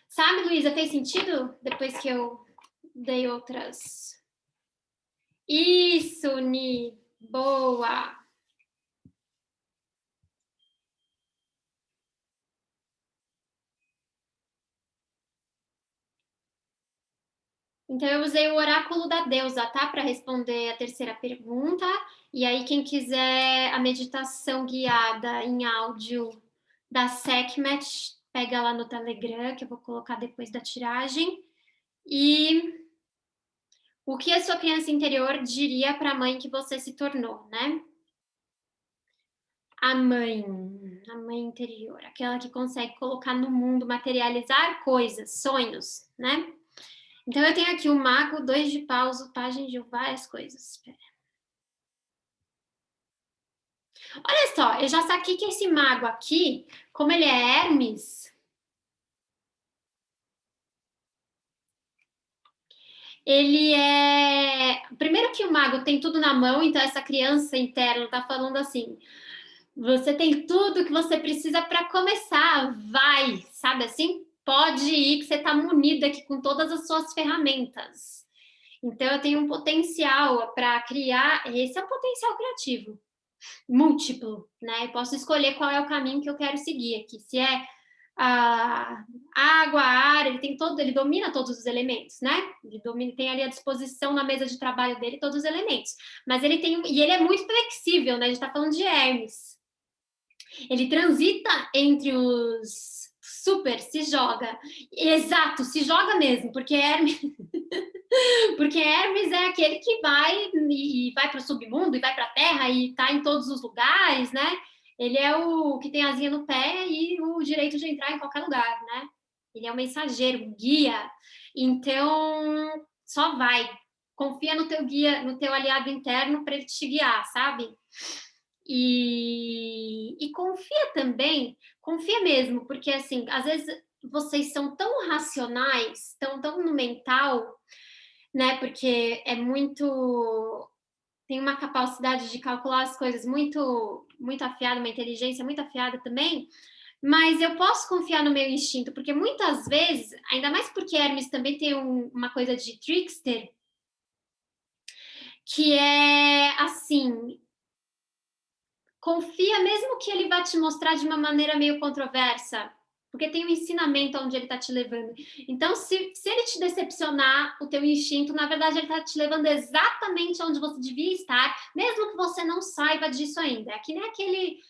Sabe, Luísa, fez sentido depois que eu dei outras? Isso, Ni, boa! Então, eu usei o oráculo da deusa, tá? Para responder a terceira pergunta. E aí, quem quiser a meditação guiada em áudio da Sekhmet, pega lá no Telegram, que eu vou colocar depois da tiragem. E o que a sua criança interior diria para a mãe que você se tornou, né? A mãe interior, aquela que consegue colocar no mundo, materializar coisas, sonhos, né? Então, eu tenho aqui o mago, 2 de paus, o pajem de várias coisas. Espera. Olha só, eu já saquei que esse mago aqui, como ele é Hermes, ele é... Primeiro que o mago tem tudo na mão, então essa criança interna tá falando assim, você tem tudo que você precisa para começar, vai, sabe assim? Pode ir, que você está munida aqui com todas as suas ferramentas. Então, eu tenho um potencial para criar, esse é um potencial criativo, múltiplo, né? Eu posso escolher qual é o caminho que eu quero seguir aqui. Se é a água, a ar, ele tem todo, ele domina todos os elementos, né? Ele domina, tem ali à disposição na mesa de trabalho dele todos os elementos. Mas ele tem, e ele é muito flexível, né? A gente está falando de Hermes. Ele transita entre os super, se joga. Exato, se joga mesmo, porque Hermes, porque Hermes é aquele que vai e vai para o submundo e vai para a Terra e está em todos os lugares, né? Ele é o que tem asinha no pé e o direito de entrar em qualquer lugar, né? Ele é o mensageiro, o guia. Então, só vai. Confia no teu guia, no teu aliado interno para ele te guiar, sabe? E confia também, confia mesmo, porque assim, às vezes vocês são tão racionais, tão no mental, né? Porque é muito, tem uma capacidade de calcular as coisas muito afiada, uma inteligência muito afiada também. Mas eu posso confiar no meu instinto, porque muitas vezes, ainda mais porque Hermes também tem uma coisa de trickster, que é assim, confia mesmo que ele vai te mostrar de uma maneira meio controversa, porque tem um ensinamento onde ele está te levando. Então, se ele te decepcionar, o teu instinto, na verdade, ele está te levando exatamente onde você devia estar, mesmo que você não saiba disso ainda. É que nem aquele...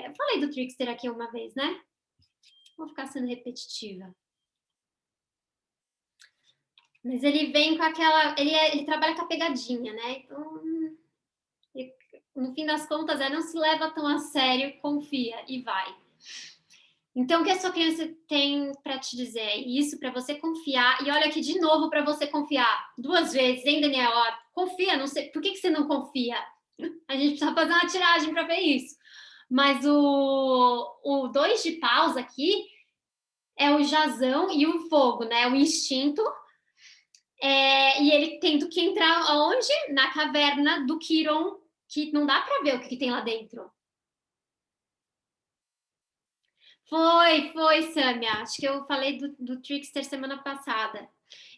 Eu falei do trickster aqui uma vez, né? Vou ficar sendo repetitiva. Mas ele vem com aquela... Ele trabalha com a pegadinha, né? Então, no fim das contas, não se leva tão a sério, confia e vai. Então, o que a sua criança tem para te dizer? Isso para você confiar. E olha aqui de novo para você confiar. 2 vezes, hein, Daniel? Confia, não sei. Por que você não confia? A gente precisa fazer uma tiragem para ver isso. Mas o 2 de paus aqui é o jazão e o fogo, né? O instinto. E ele tendo que entrar onde? Na caverna do Quiron, que não dá para ver o que tem lá dentro. Foi, Samia. Acho que eu falei do Trickster semana passada.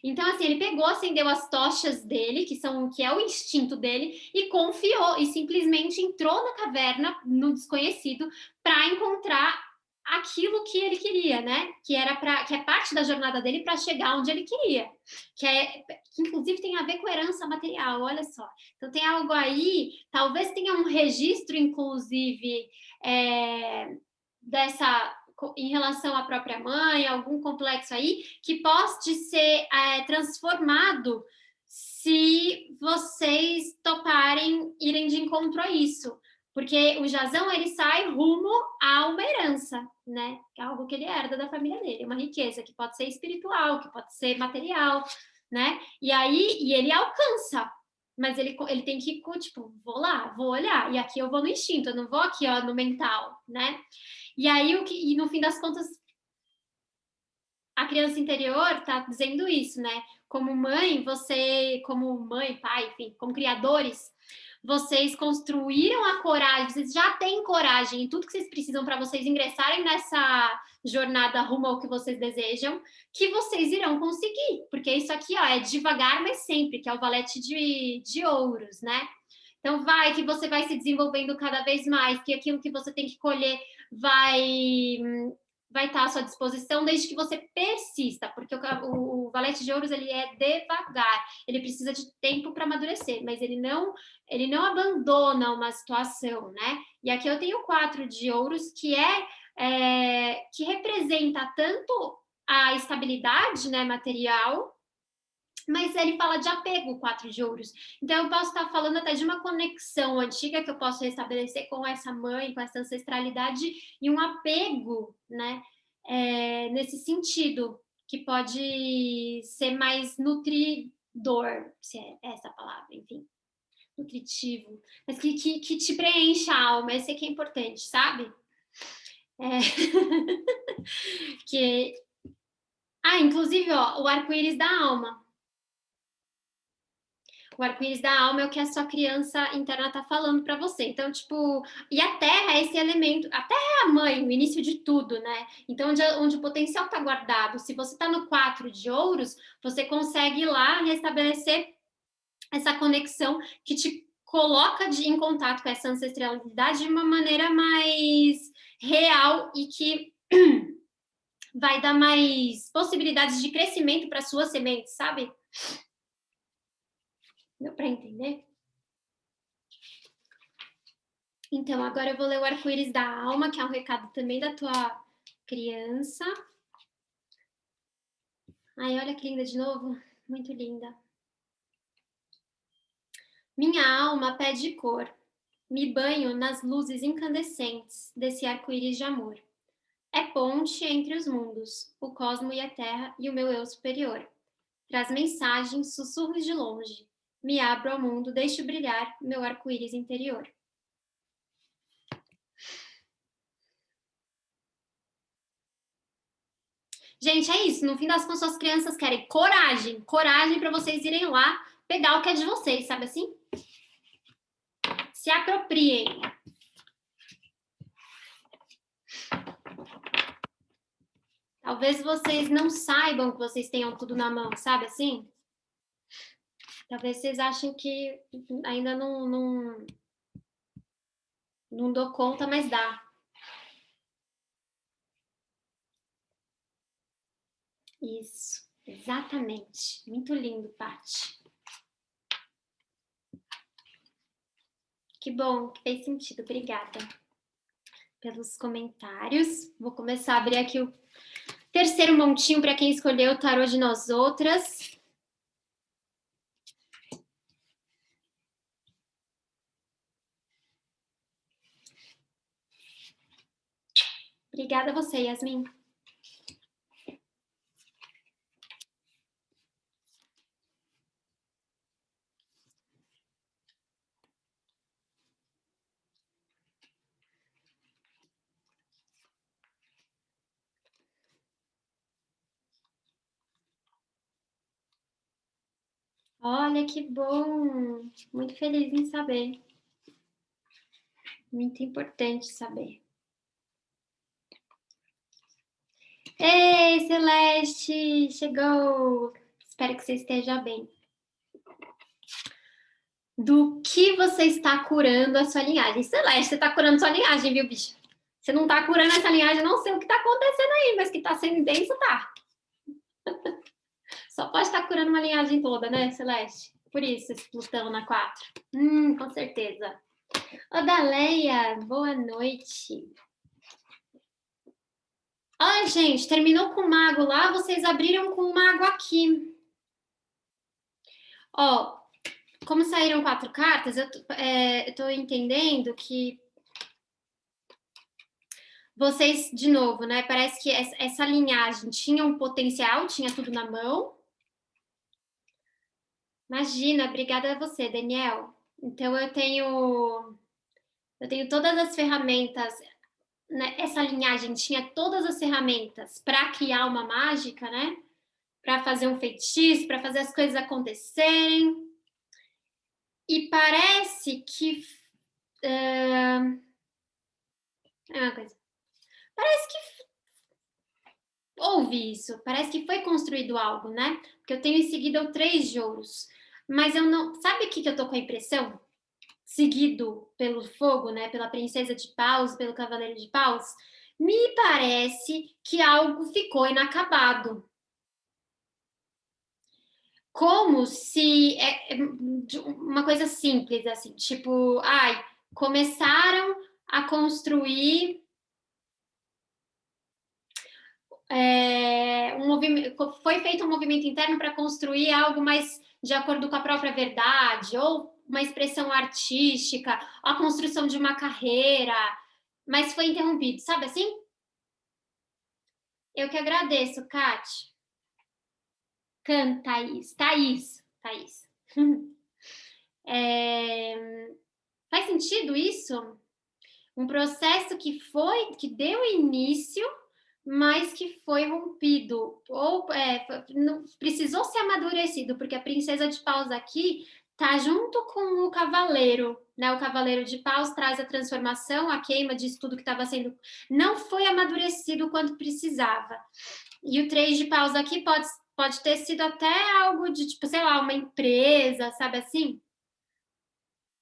Então, assim, ele pegou, acendeu as tochas dele, que é o instinto dele, e confiou, e simplesmente entrou na caverna, no desconhecido, para encontrar aquilo que ele queria, né? Que é parte da jornada dele para chegar onde ele queria. Que inclusive tem a ver com herança material, olha só. Então tem algo aí, talvez tenha um registro, inclusive, dessa em relação à própria mãe, algum complexo aí, que pode ser transformado se vocês toparem irem de encontro a isso. Porque o Jazão, ele sai rumo a uma herança, né? Que é algo que ele herda da família dele, uma riqueza que pode ser espiritual, que pode ser material, né? E ele alcança, mas ele tem que, tipo, vou lá, vou olhar, e aqui eu vou no instinto, eu não vou aqui, ó, no mental, né? E aí, e no fim das contas, a criança interior está dizendo isso, né? Como mãe, como mãe, pai, enfim, como criadores, vocês construíram a coragem, vocês já têm coragem em tudo que vocês precisam para vocês ingressarem nessa jornada rumo ao que vocês desejam, que vocês irão conseguir, porque isso aqui, ó, é devagar, mas sempre, que é o valete de ouros, né? Então, vai que você vai se desenvolvendo cada vez mais, que aquilo que você tem que colher vai estar à sua disposição desde que você persista, porque o valete de ouros ele é devagar, ele precisa de tempo para amadurecer, mas ele não abandona uma situação, né? E aqui eu tenho 4 de ouros que representa tanto a estabilidade, né, material, mas ele fala de apego, 4 de ouros. Então, eu posso estar falando até de uma conexão antiga que eu posso restabelecer com essa mãe, com essa ancestralidade, e um apego, né? Nesse sentido. que pode ser mais nutridor, se é essa a palavra, enfim, nutritivo, mas que te preencha a alma, esse aqui é importante, sabe? Que... inclusive, ó, o arco-íris da alma. O arco-íris da alma é o que a sua criança interna tá falando para você. Então, tipo, e a Terra é esse elemento, a Terra é a mãe, o início de tudo, né? Então, onde o potencial tá guardado, se você tá no 4 de ouros, você consegue ir lá restabelecer essa conexão que te coloca em contato com essa ancestralidade de uma maneira mais real e que vai dar mais possibilidades de crescimento para sua semente, sabe? Deu para entender? Então, agora eu vou ler o arco-íris da alma, que é um recado também da tua criança. Ai, olha que linda de novo. Muito linda. Minha alma pede cor. Me banho nas luzes incandescentes desse arco-íris de amor. É ponte entre os mundos, o cosmo e a terra e o meu eu superior. Traz mensagens, sussurros de longe. Me abro ao mundo, deixo brilhar meu arco-íris interior. Gente, é isso. No fim das contas, as crianças querem coragem. Coragem para vocês irem lá pegar o que é de vocês, sabe assim? Se apropriem. Talvez vocês não saibam que vocês tenham tudo na mão, sabe assim? Talvez vocês achem que ainda não dou conta, mas dá. Isso, exatamente. Muito lindo, Paty. Que bom, que fez sentido. Obrigada pelos comentários. Vou começar a abrir aqui o terceiro montinho para quem escolheu o tarô de nós outras. Obrigada a você, Yasmin. Olha que bom! Muito feliz em saber. Muito importante saber. Ei, Celeste! Chegou! Espero que você esteja bem. Do que você está curando a sua linhagem? Celeste, você está curando sua linhagem, viu, bicho? Você não está curando essa linhagem, não sei o que está acontecendo aí, mas que está sendo denso, tá. Só pode estar curando uma linhagem toda, né, Celeste? Por isso, esse Plutão na 4. Com certeza. Ô, Daleia, boa noite. Ai, gente, terminou com o mago lá, vocês abriram com o mago aqui. Ó, como saíram 4 cartas, eu tô entendendo que vocês, de novo, né, parece que essa linhagem tinha um potencial, tinha tudo na mão. Imagina, obrigada a você, Daniel. Então, eu tenho todas as ferramentas, né? Essa linhagem tinha todas as ferramentas para criar uma mágica, né? Para fazer um feitiço, para fazer as coisas acontecerem. E parece que é uma coisa. Parece que houve isso. Parece que foi construído algo, né? Porque eu tenho em seguida o 3 de ouros. Mas eu não. Sabe o que eu tô com a impressão? Seguido pelo fogo, né? Pela princesa de paus, pelo cavaleiro de paus. Me parece que algo ficou inacabado. Como se uma coisa simples assim, tipo, começaram a construir um movimento, foi feito um movimento interno para construir algo mais de acordo com a própria verdade, ou uma expressão artística, a construção de uma carreira, mas foi interrompido, sabe assim? Eu que agradeço, Kate. Thaís. Thaís. Faz sentido isso? Um processo que deu início, mas que foi rompido, ou não, precisou ser amadurecido, porque a princesa de paus aqui tá junto com o cavaleiro, né? O cavaleiro de paus traz a transformação, a queima disso tudo que estava sendo, não foi amadurecido quanto precisava. E o três de paus aqui pode ter sido até algo de, tipo, sei lá, uma empresa, sabe assim?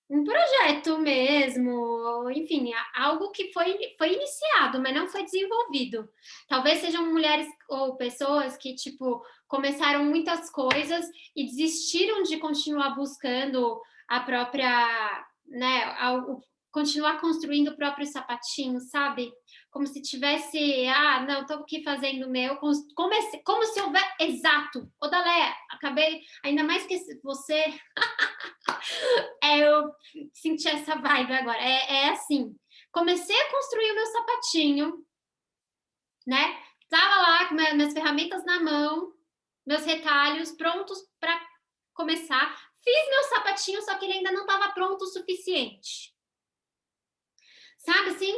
Um projeto mesmo, enfim, algo que foi iniciado, mas não foi desenvolvido. Talvez sejam mulheres ou pessoas que, tipo, começaram muitas coisas e desistiram de continuar buscando a própria, né, continuar construindo o próprio sapatinho, sabe? Como se tivesse, não, estou aqui fazendo o meu, como se houver, exato. Odalé, acabei, ainda mais que você eu senti essa vibe agora. É assim, comecei a construir o meu sapatinho, né? Tava lá com minhas ferramentas na mão, meus retalhos prontos para começar. Fiz meu sapatinho, só que ele ainda não estava pronto o suficiente. Sabe assim?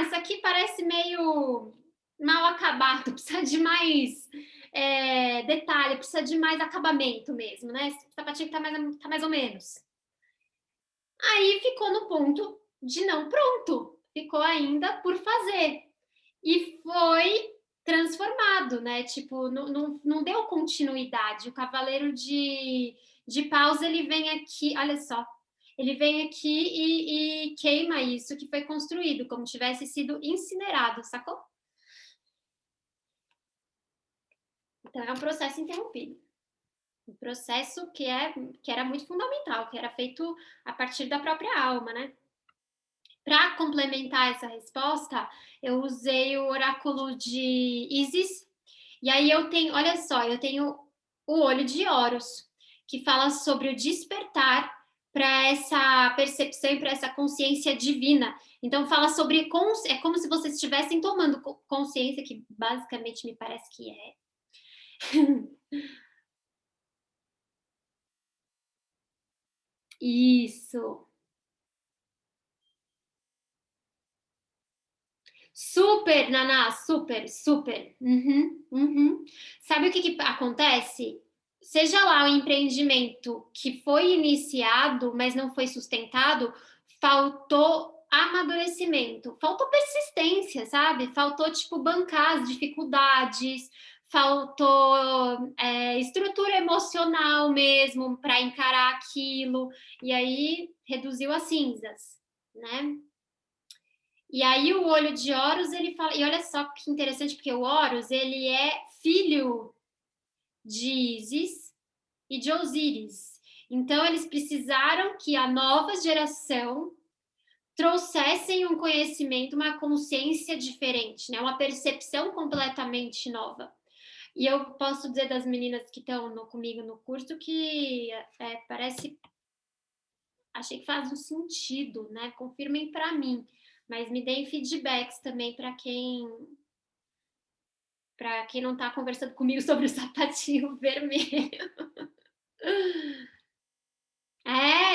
Isso aqui parece meio mal acabado, precisa de mais detalhe, precisa de mais acabamento mesmo, né? Esse sapatinho tá mais ou menos. Aí ficou no ponto de não pronto, ficou ainda por fazer. E foi transformado, né? Tipo, não deu continuidade. O Cavaleiro de Paus, ele vem aqui, olha só, ele vem aqui e queima isso que foi construído, como tivesse sido incinerado, sacou? Então é um processo interrompido. Um processo que era muito fundamental, que era feito a partir da própria alma, né? Para complementar essa resposta, eu usei o oráculo de Isis, e aí eu tenho, olha só, eu tenho o olho de Horus, que fala sobre o despertar para essa percepção e para essa consciência divina. Então fala sobre é como se vocês estivessem tomando consciência, que basicamente me parece que é. Isso. Super, Naná, super, super. Sabe o que acontece? Seja lá o empreendimento que foi iniciado, mas não foi sustentado, faltou amadurecimento, faltou persistência, sabe? Faltou, tipo, bancar as dificuldades, faltou estrutura emocional mesmo para encarar aquilo, e aí reduziu as cinzas, né? E aí o olho de Horus, ele fala, e olha só que interessante, porque o Horus, ele é filho de Ísis e de Osíris. Então eles precisaram que a nova geração trouxessem um conhecimento, uma consciência diferente, né? Uma percepção completamente nova. E eu posso dizer das meninas que estão comigo no curso que parece, achei que faz um sentido, né? Confirmem para mim, mas me deem feedbacks também para quem não está conversando comigo sobre o sapatinho vermelho.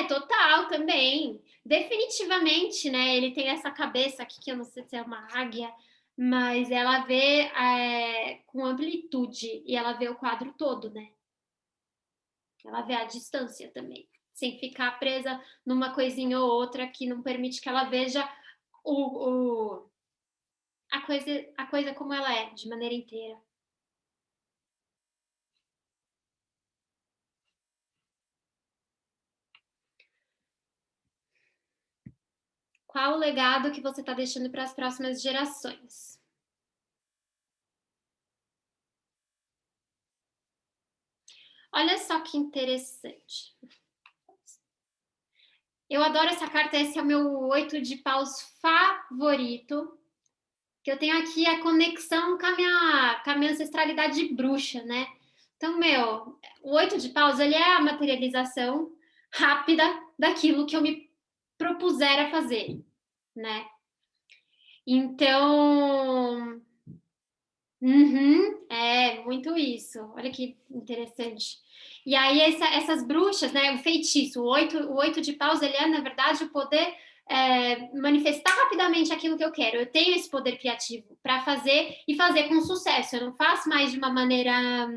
Total, também. Definitivamente, né? Ele tem essa cabeça aqui, que eu não sei se é uma águia, mas ela vê com amplitude e ela vê o quadro todo, né? Ela vê a distância também, sem ficar presa numa coisinha ou outra que não permite que ela veja a coisa como ela é, de maneira inteira. Qual o legado que você está deixando para as próximas gerações? Olha só que interessante. Eu adoro essa carta, esse é o meu 8 de paus favorito. Que eu tenho aqui a conexão com a minha ancestralidade bruxa, né? Então, o 8 de paus, ele é a materialização rápida daquilo que eu me propuser a fazer, né? Então, Uhum, é, muito isso. Olha que interessante. E aí, essas bruxas, né? O feitiço, o oito de paus, ele é, na verdade, o poder manifestar rapidamente aquilo que eu quero. Eu tenho esse poder criativo para fazer e fazer com sucesso. Eu não faço mais de uma maneira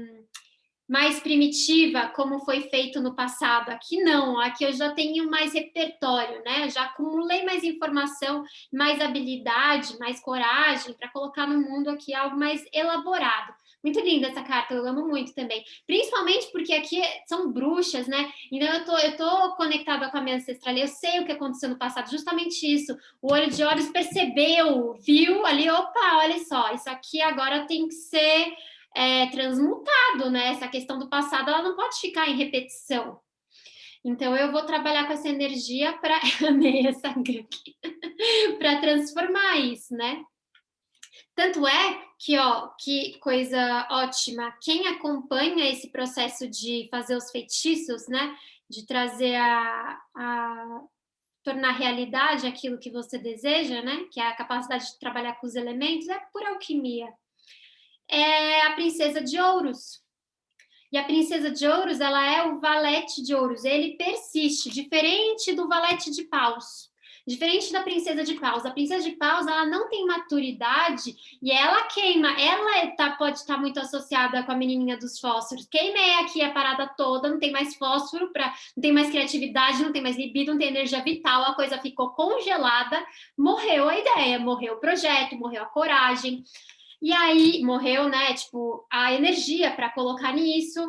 mais primitiva, como foi feito no passado. Aqui não, aqui eu já tenho mais repertório, né? Eu já acumulei mais informação, mais habilidade, mais coragem para colocar no mundo aqui algo mais elaborado. Muito linda essa carta, eu amo muito também. Principalmente porque aqui são bruxas, né? Então eu tô conectada com a minha ancestralidade, eu sei o que aconteceu no passado, justamente isso. O olho de Horus percebeu, viu ali, opa, olha só, isso aqui agora tem que ser transmutado, né? Essa questão do passado, ela não pode ficar em repetição. Então, eu vou trabalhar com essa energia para para transformar isso, né? Tanto é que, ó, que coisa ótima, quem acompanha esse processo de fazer os feitiços, né? De trazer a tornar realidade aquilo que você deseja, né? Que é a capacidade de trabalhar com os elementos, é por alquimia. É a princesa de ouros. E a princesa de ouros, ela é o valete de ouros. Ele persiste, diferente do valete de paus. Diferente da princesa de paus. A princesa de paus, ela não tem maturidade e ela queima. Ela pode estar muito associada com a menininha dos fósforos. Queimei aqui a parada toda, não tem mais fósforo, não tem mais criatividade, não tem mais libido, não tem energia vital. A coisa ficou congelada, morreu a ideia, morreu o projeto, morreu a coragem. E aí morreu, né? Tipo, a energia para colocar nisso.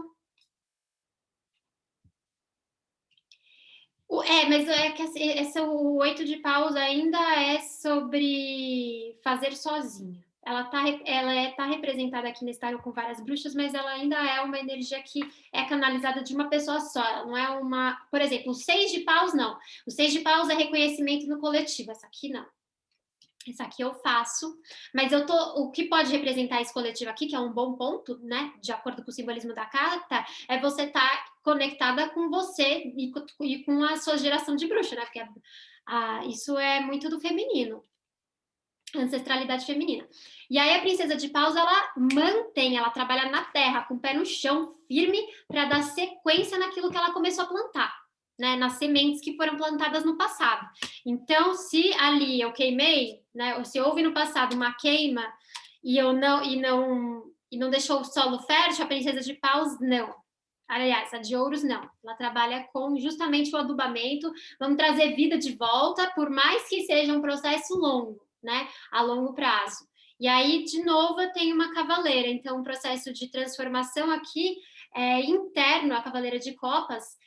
Mas é que o oito de paus ainda é sobre fazer sozinha. Ela tá representada aqui nesse tarot com várias bruxas, mas ela ainda é uma energia que é canalizada de uma pessoa só. Ela não é uma. Por exemplo, o seis de paus, não. O seis de paus é reconhecimento no coletivo. Essa aqui não. Isso aqui eu faço, mas o que pode representar esse coletivo aqui, que é um bom ponto, né, de acordo com o simbolismo da carta, é você estar conectada com você e com a sua geração de bruxa, né, porque isso é muito do feminino, ancestralidade feminina. E aí a princesa de paus, ela trabalha na terra, com o pé no chão, firme, para dar sequência naquilo que ela começou a plantar. Né, nas sementes que foram plantadas no passado. Então, se ali eu queimei, né, ou se houve no passado uma queima e não deixou o solo fértil, a princesa de paus não. Aliás, a de ouros não. Ela trabalha com justamente o adubamento. Vamos trazer vida de volta, por mais que seja um processo longo, né, a longo prazo. E aí, de novo, eu tenho uma cavaleira. Então, um processo de transformação aqui interno, a cavaleira de copas.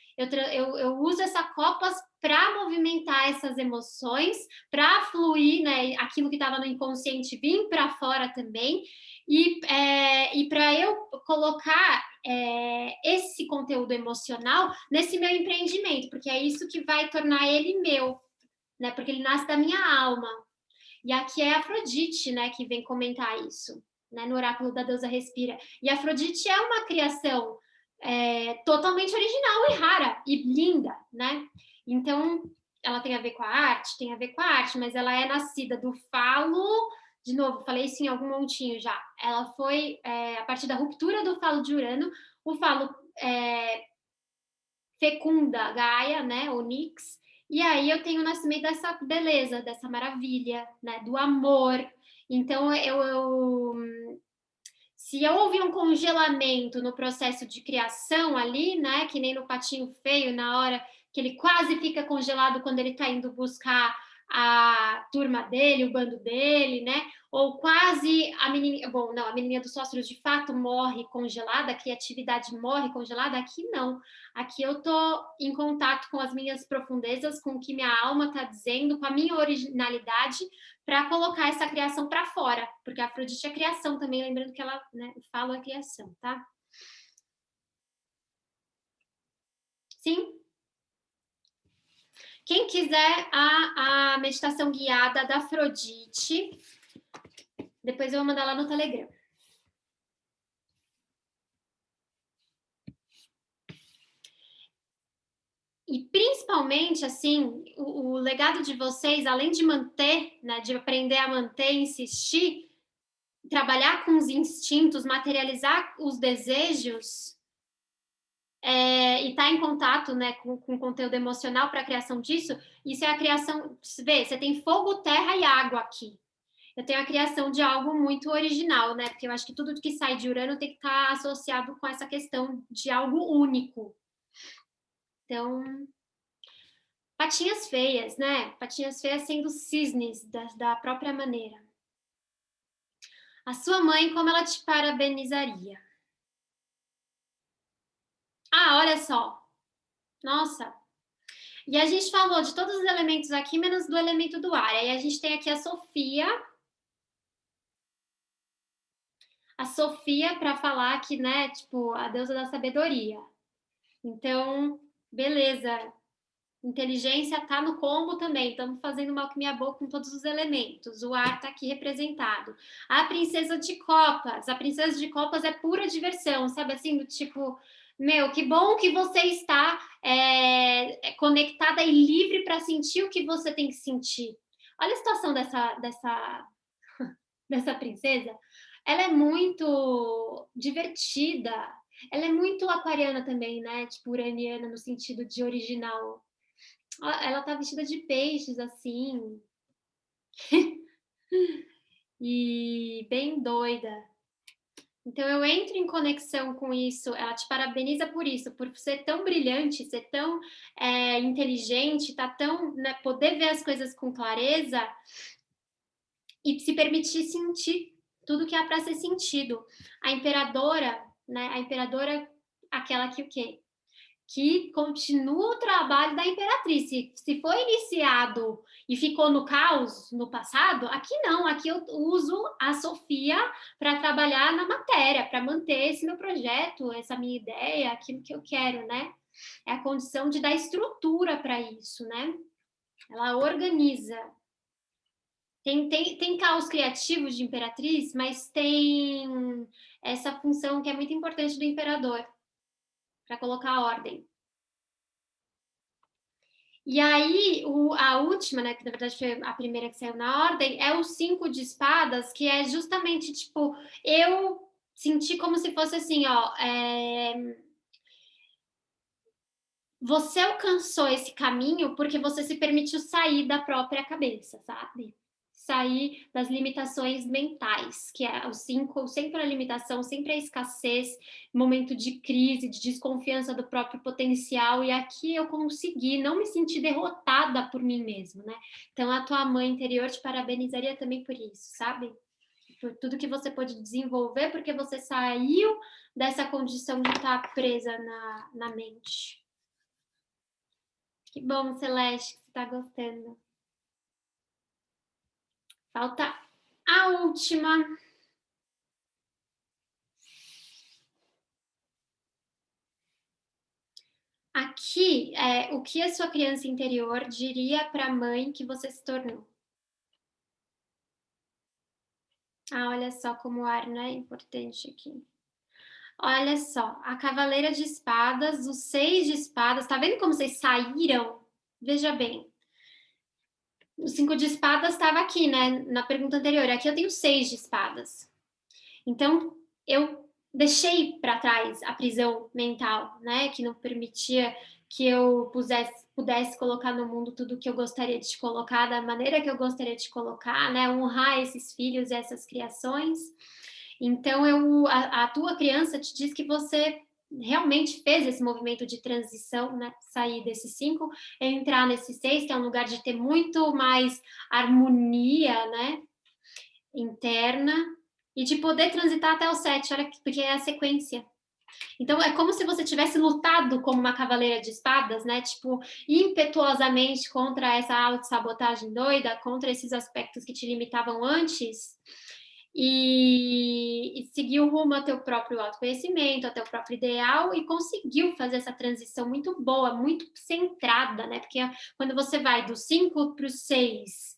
Eu uso essa copas para movimentar essas emoções, para fluir, né, aquilo que estava no inconsciente vir para fora também, e para eu colocar esse conteúdo emocional nesse meu empreendimento, porque é isso que vai tornar ele meu, né, porque ele nasce da minha alma. E aqui é Afrodite, né, que vem comentar isso, né, no oráculo da deusa Respira. E Afrodite é uma criação totalmente original e rara e linda, né? Então, ela tem a ver com a arte, mas ela é nascida do falo. De novo, falei isso em algum montinho já. Ela foi a partir da ruptura do falo de Urano, o falo fecunda Gaia, né? Onix. E aí eu tenho o nascimento dessa beleza, dessa maravilha, né? Do amor. Então se houve um congelamento no processo de criação ali, né, que nem no Patinho Feio, na hora que ele quase fica congelado quando ele está indo buscar a turma dele, o bando dele, né? Ou quase a menininha, bom, não, a menininha dos sócios de fato morre congelada, a criatividade morre congelada, aqui não. Aqui eu tô em contato com as minhas profundezas, com o que minha alma está dizendo, com a minha originalidade, para colocar essa criação para fora, porque a Afrodite é criação também, lembrando que ela, né, fala a criação, tá? Sim? Quem quiser a meditação guiada da Afrodite, depois eu vou mandar lá no Telegram. E principalmente, assim, o legado de vocês, além de manter, né, de aprender a manter, insistir, trabalhar com os instintos, materializar os desejos, e estar em contato, né, com conteúdo emocional para a criação disso, isso é a criação. Vê, você tem fogo, terra e água aqui. Eu tenho a criação de algo muito original, né? Porque eu acho que tudo que sai de Urano tem que estar associado com essa questão de algo único. Então, patinhas feias, né? Patinhas feias sendo cisnes da própria maneira. A sua mãe, como ela te parabenizaria? Ah, olha só. Nossa. E a gente falou de todos os elementos aqui, menos do elemento do ar. Aí a gente tem aqui a Sofia. A Sofia para falar que, né, tipo, a deusa da sabedoria. Então, beleza. Inteligência tá no combo também. Estamos fazendo uma alquimia boa com todos os elementos. O ar tá aqui representado. A princesa de copas. A princesa de copas é pura diversão, sabe assim? Do tipo, meu, que bom que você está conectada e livre para sentir o que você tem que sentir. Olha a situação dessa princesa. Ela é muito divertida. Ela é muito aquariana também, né? Tipo, uraniana no sentido de original. Ela tá vestida de peixes, assim. E bem doida. Então eu entro em conexão com isso. Ela te parabeniza por isso, por ser tão brilhante, ser tão inteligente, tá tão, né, poder ver as coisas com clareza e se permitir sentir tudo que há para ser sentido. A imperadora, né? A imperadora, aquela que o quê? Que continua o trabalho da imperatriz. Se foi iniciado e ficou no caos no passado, aqui não, aqui eu uso a Sofia para trabalhar na matéria, para manter esse meu projeto, essa minha ideia, aquilo que eu quero, né? É a condição de dar estrutura para isso, né? Ela organiza. Tem caos criativos de imperatriz, mas tem essa função que é muito importante do imperador, para colocar ordem. E aí, a última, né, que na verdade foi a primeira que saiu na ordem, é o 5 de espadas, que é justamente, tipo, eu senti como se fosse assim, ó, você alcançou esse caminho porque você se permitiu sair da própria cabeça, sabe? Sair das limitações mentais, que é o 5, sempre a limitação, sempre a escassez, momento de crise, de desconfiança do próprio potencial, e aqui eu consegui não me sentir derrotada por mim mesma, né? Então a tua mãe interior te parabenizaria também por isso, sabe? Por tudo que você pôde desenvolver, porque você saiu dessa condição de estar presa na mente. Que bom, Celeste, que você está gostando. Falta a última. Aqui é o que a sua criança interior diria para a mãe que você se tornou. Ah, olha só como o ar não é importante aqui. Olha só, a cavaleira de espadas, o 6 de espadas, tá vendo como vocês saíram? Veja bem. O 5 de espadas estava aqui, né? Na pergunta anterior. Aqui eu tenho 6 de espadas. Então, eu deixei para trás a prisão mental, né? Que não permitia que eu pudesse colocar no mundo tudo que eu gostaria de colocar, da maneira que eu gostaria de colocar, né? Honrar esses filhos e essas criações. Então, a tua criança te diz que você realmente fez esse movimento de transição, né? Sair desse 5, entrar nesse 6, que é um lugar de ter muito mais harmonia, né? Interna, e de poder transitar até o 7, olha, porque é a sequência. Então é como se você tivesse lutado como uma cavaleira de espadas, né? Tipo, impetuosamente contra essa autossabotagem doida, contra esses aspectos que te limitavam antes, e seguiu rumo ao teu próprio autoconhecimento, ao teu próprio ideal, e conseguiu fazer essa transição muito boa, muito centrada, né? Porque quando você vai do 5 para o 6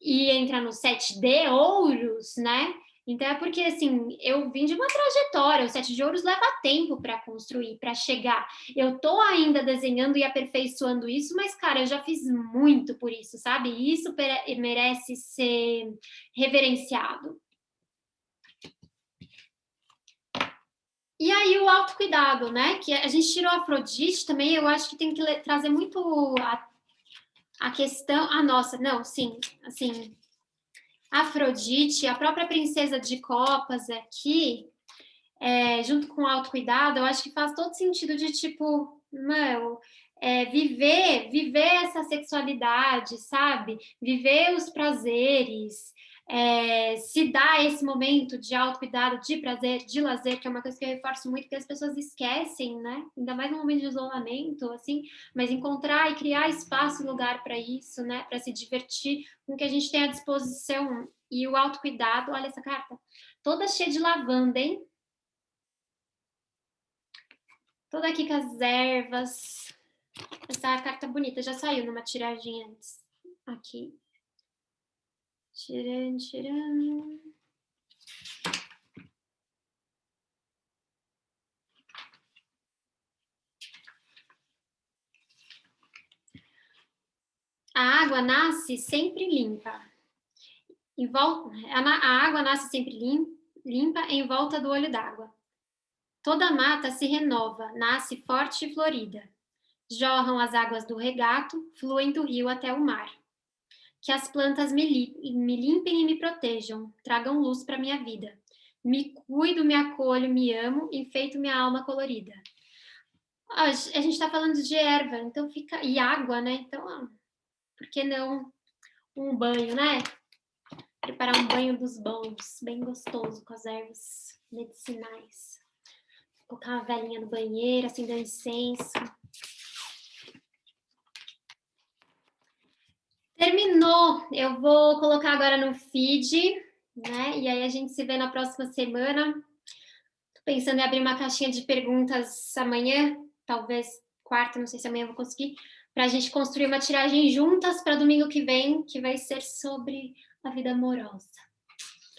e entra no 7 de ouros, né? Então é porque assim, eu vim de uma trajetória, o 7 de ouros leva tempo para construir, para chegar. Eu tô ainda desenhando e aperfeiçoando isso, mas cara, eu já fiz muito por isso, sabe? E isso merece ser reverenciado. E aí o autocuidado, né? Que a gente tirou a Afrodite também, eu acho que tem que trazer muito a questão. A nossa, não, sim, assim. Afrodite, a própria princesa de copas aqui, junto com o autocuidado, eu acho que faz todo sentido de tipo, meu, viver essa sexualidade, sabe? Viver os prazeres, se dar esse momento de autocuidado, de prazer, de lazer, que é uma coisa que eu reforço muito, que as pessoas esquecem, né? Ainda mais no momento de isolamento, assim, mas encontrar e criar espaço e lugar para isso, né? Para se divertir com o que a gente tem à disposição. E o autocuidado, olha essa carta, toda cheia de lavanda, hein? Toda aqui com as ervas. Essa carta bonita já saiu numa tiragem antes. Aqui. Tcharam, tcharam. A água nasce sempre limpa. A água nasce sempre limpa em volta do olho d'água. Toda mata se renova, nasce forte e florida. Jorram as águas do regato, fluem do rio até o mar. Que as plantas me limpem e me protejam, tragam luz para minha vida. Me cuido, me acolho, me amo, enfeito minha alma colorida. A gente está falando de erva, então fica. E água, né? Então, por que não um banho, né? Preparar um banho dos bons, bem gostoso, com as ervas medicinais. Colocar uma velinha no banheiro, acender um incenso. Terminou! Eu vou colocar agora no feed, né? E aí a gente se vê na próxima semana. Tô pensando em abrir uma caixinha de perguntas amanhã, talvez quarta, não sei se amanhã eu vou conseguir, para a gente construir uma tiragem juntas para domingo que vem, que vai ser sobre a vida amorosa,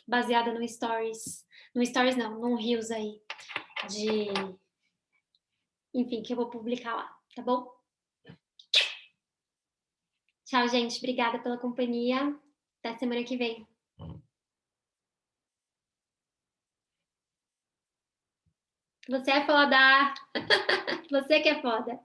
baseada no Stories. No Stories não, num Reels aí, de. Enfim, que eu vou publicar lá, tá bom? Tchau, gente. Obrigada pela companhia. Até semana que vem. Você é foda! Você que é foda!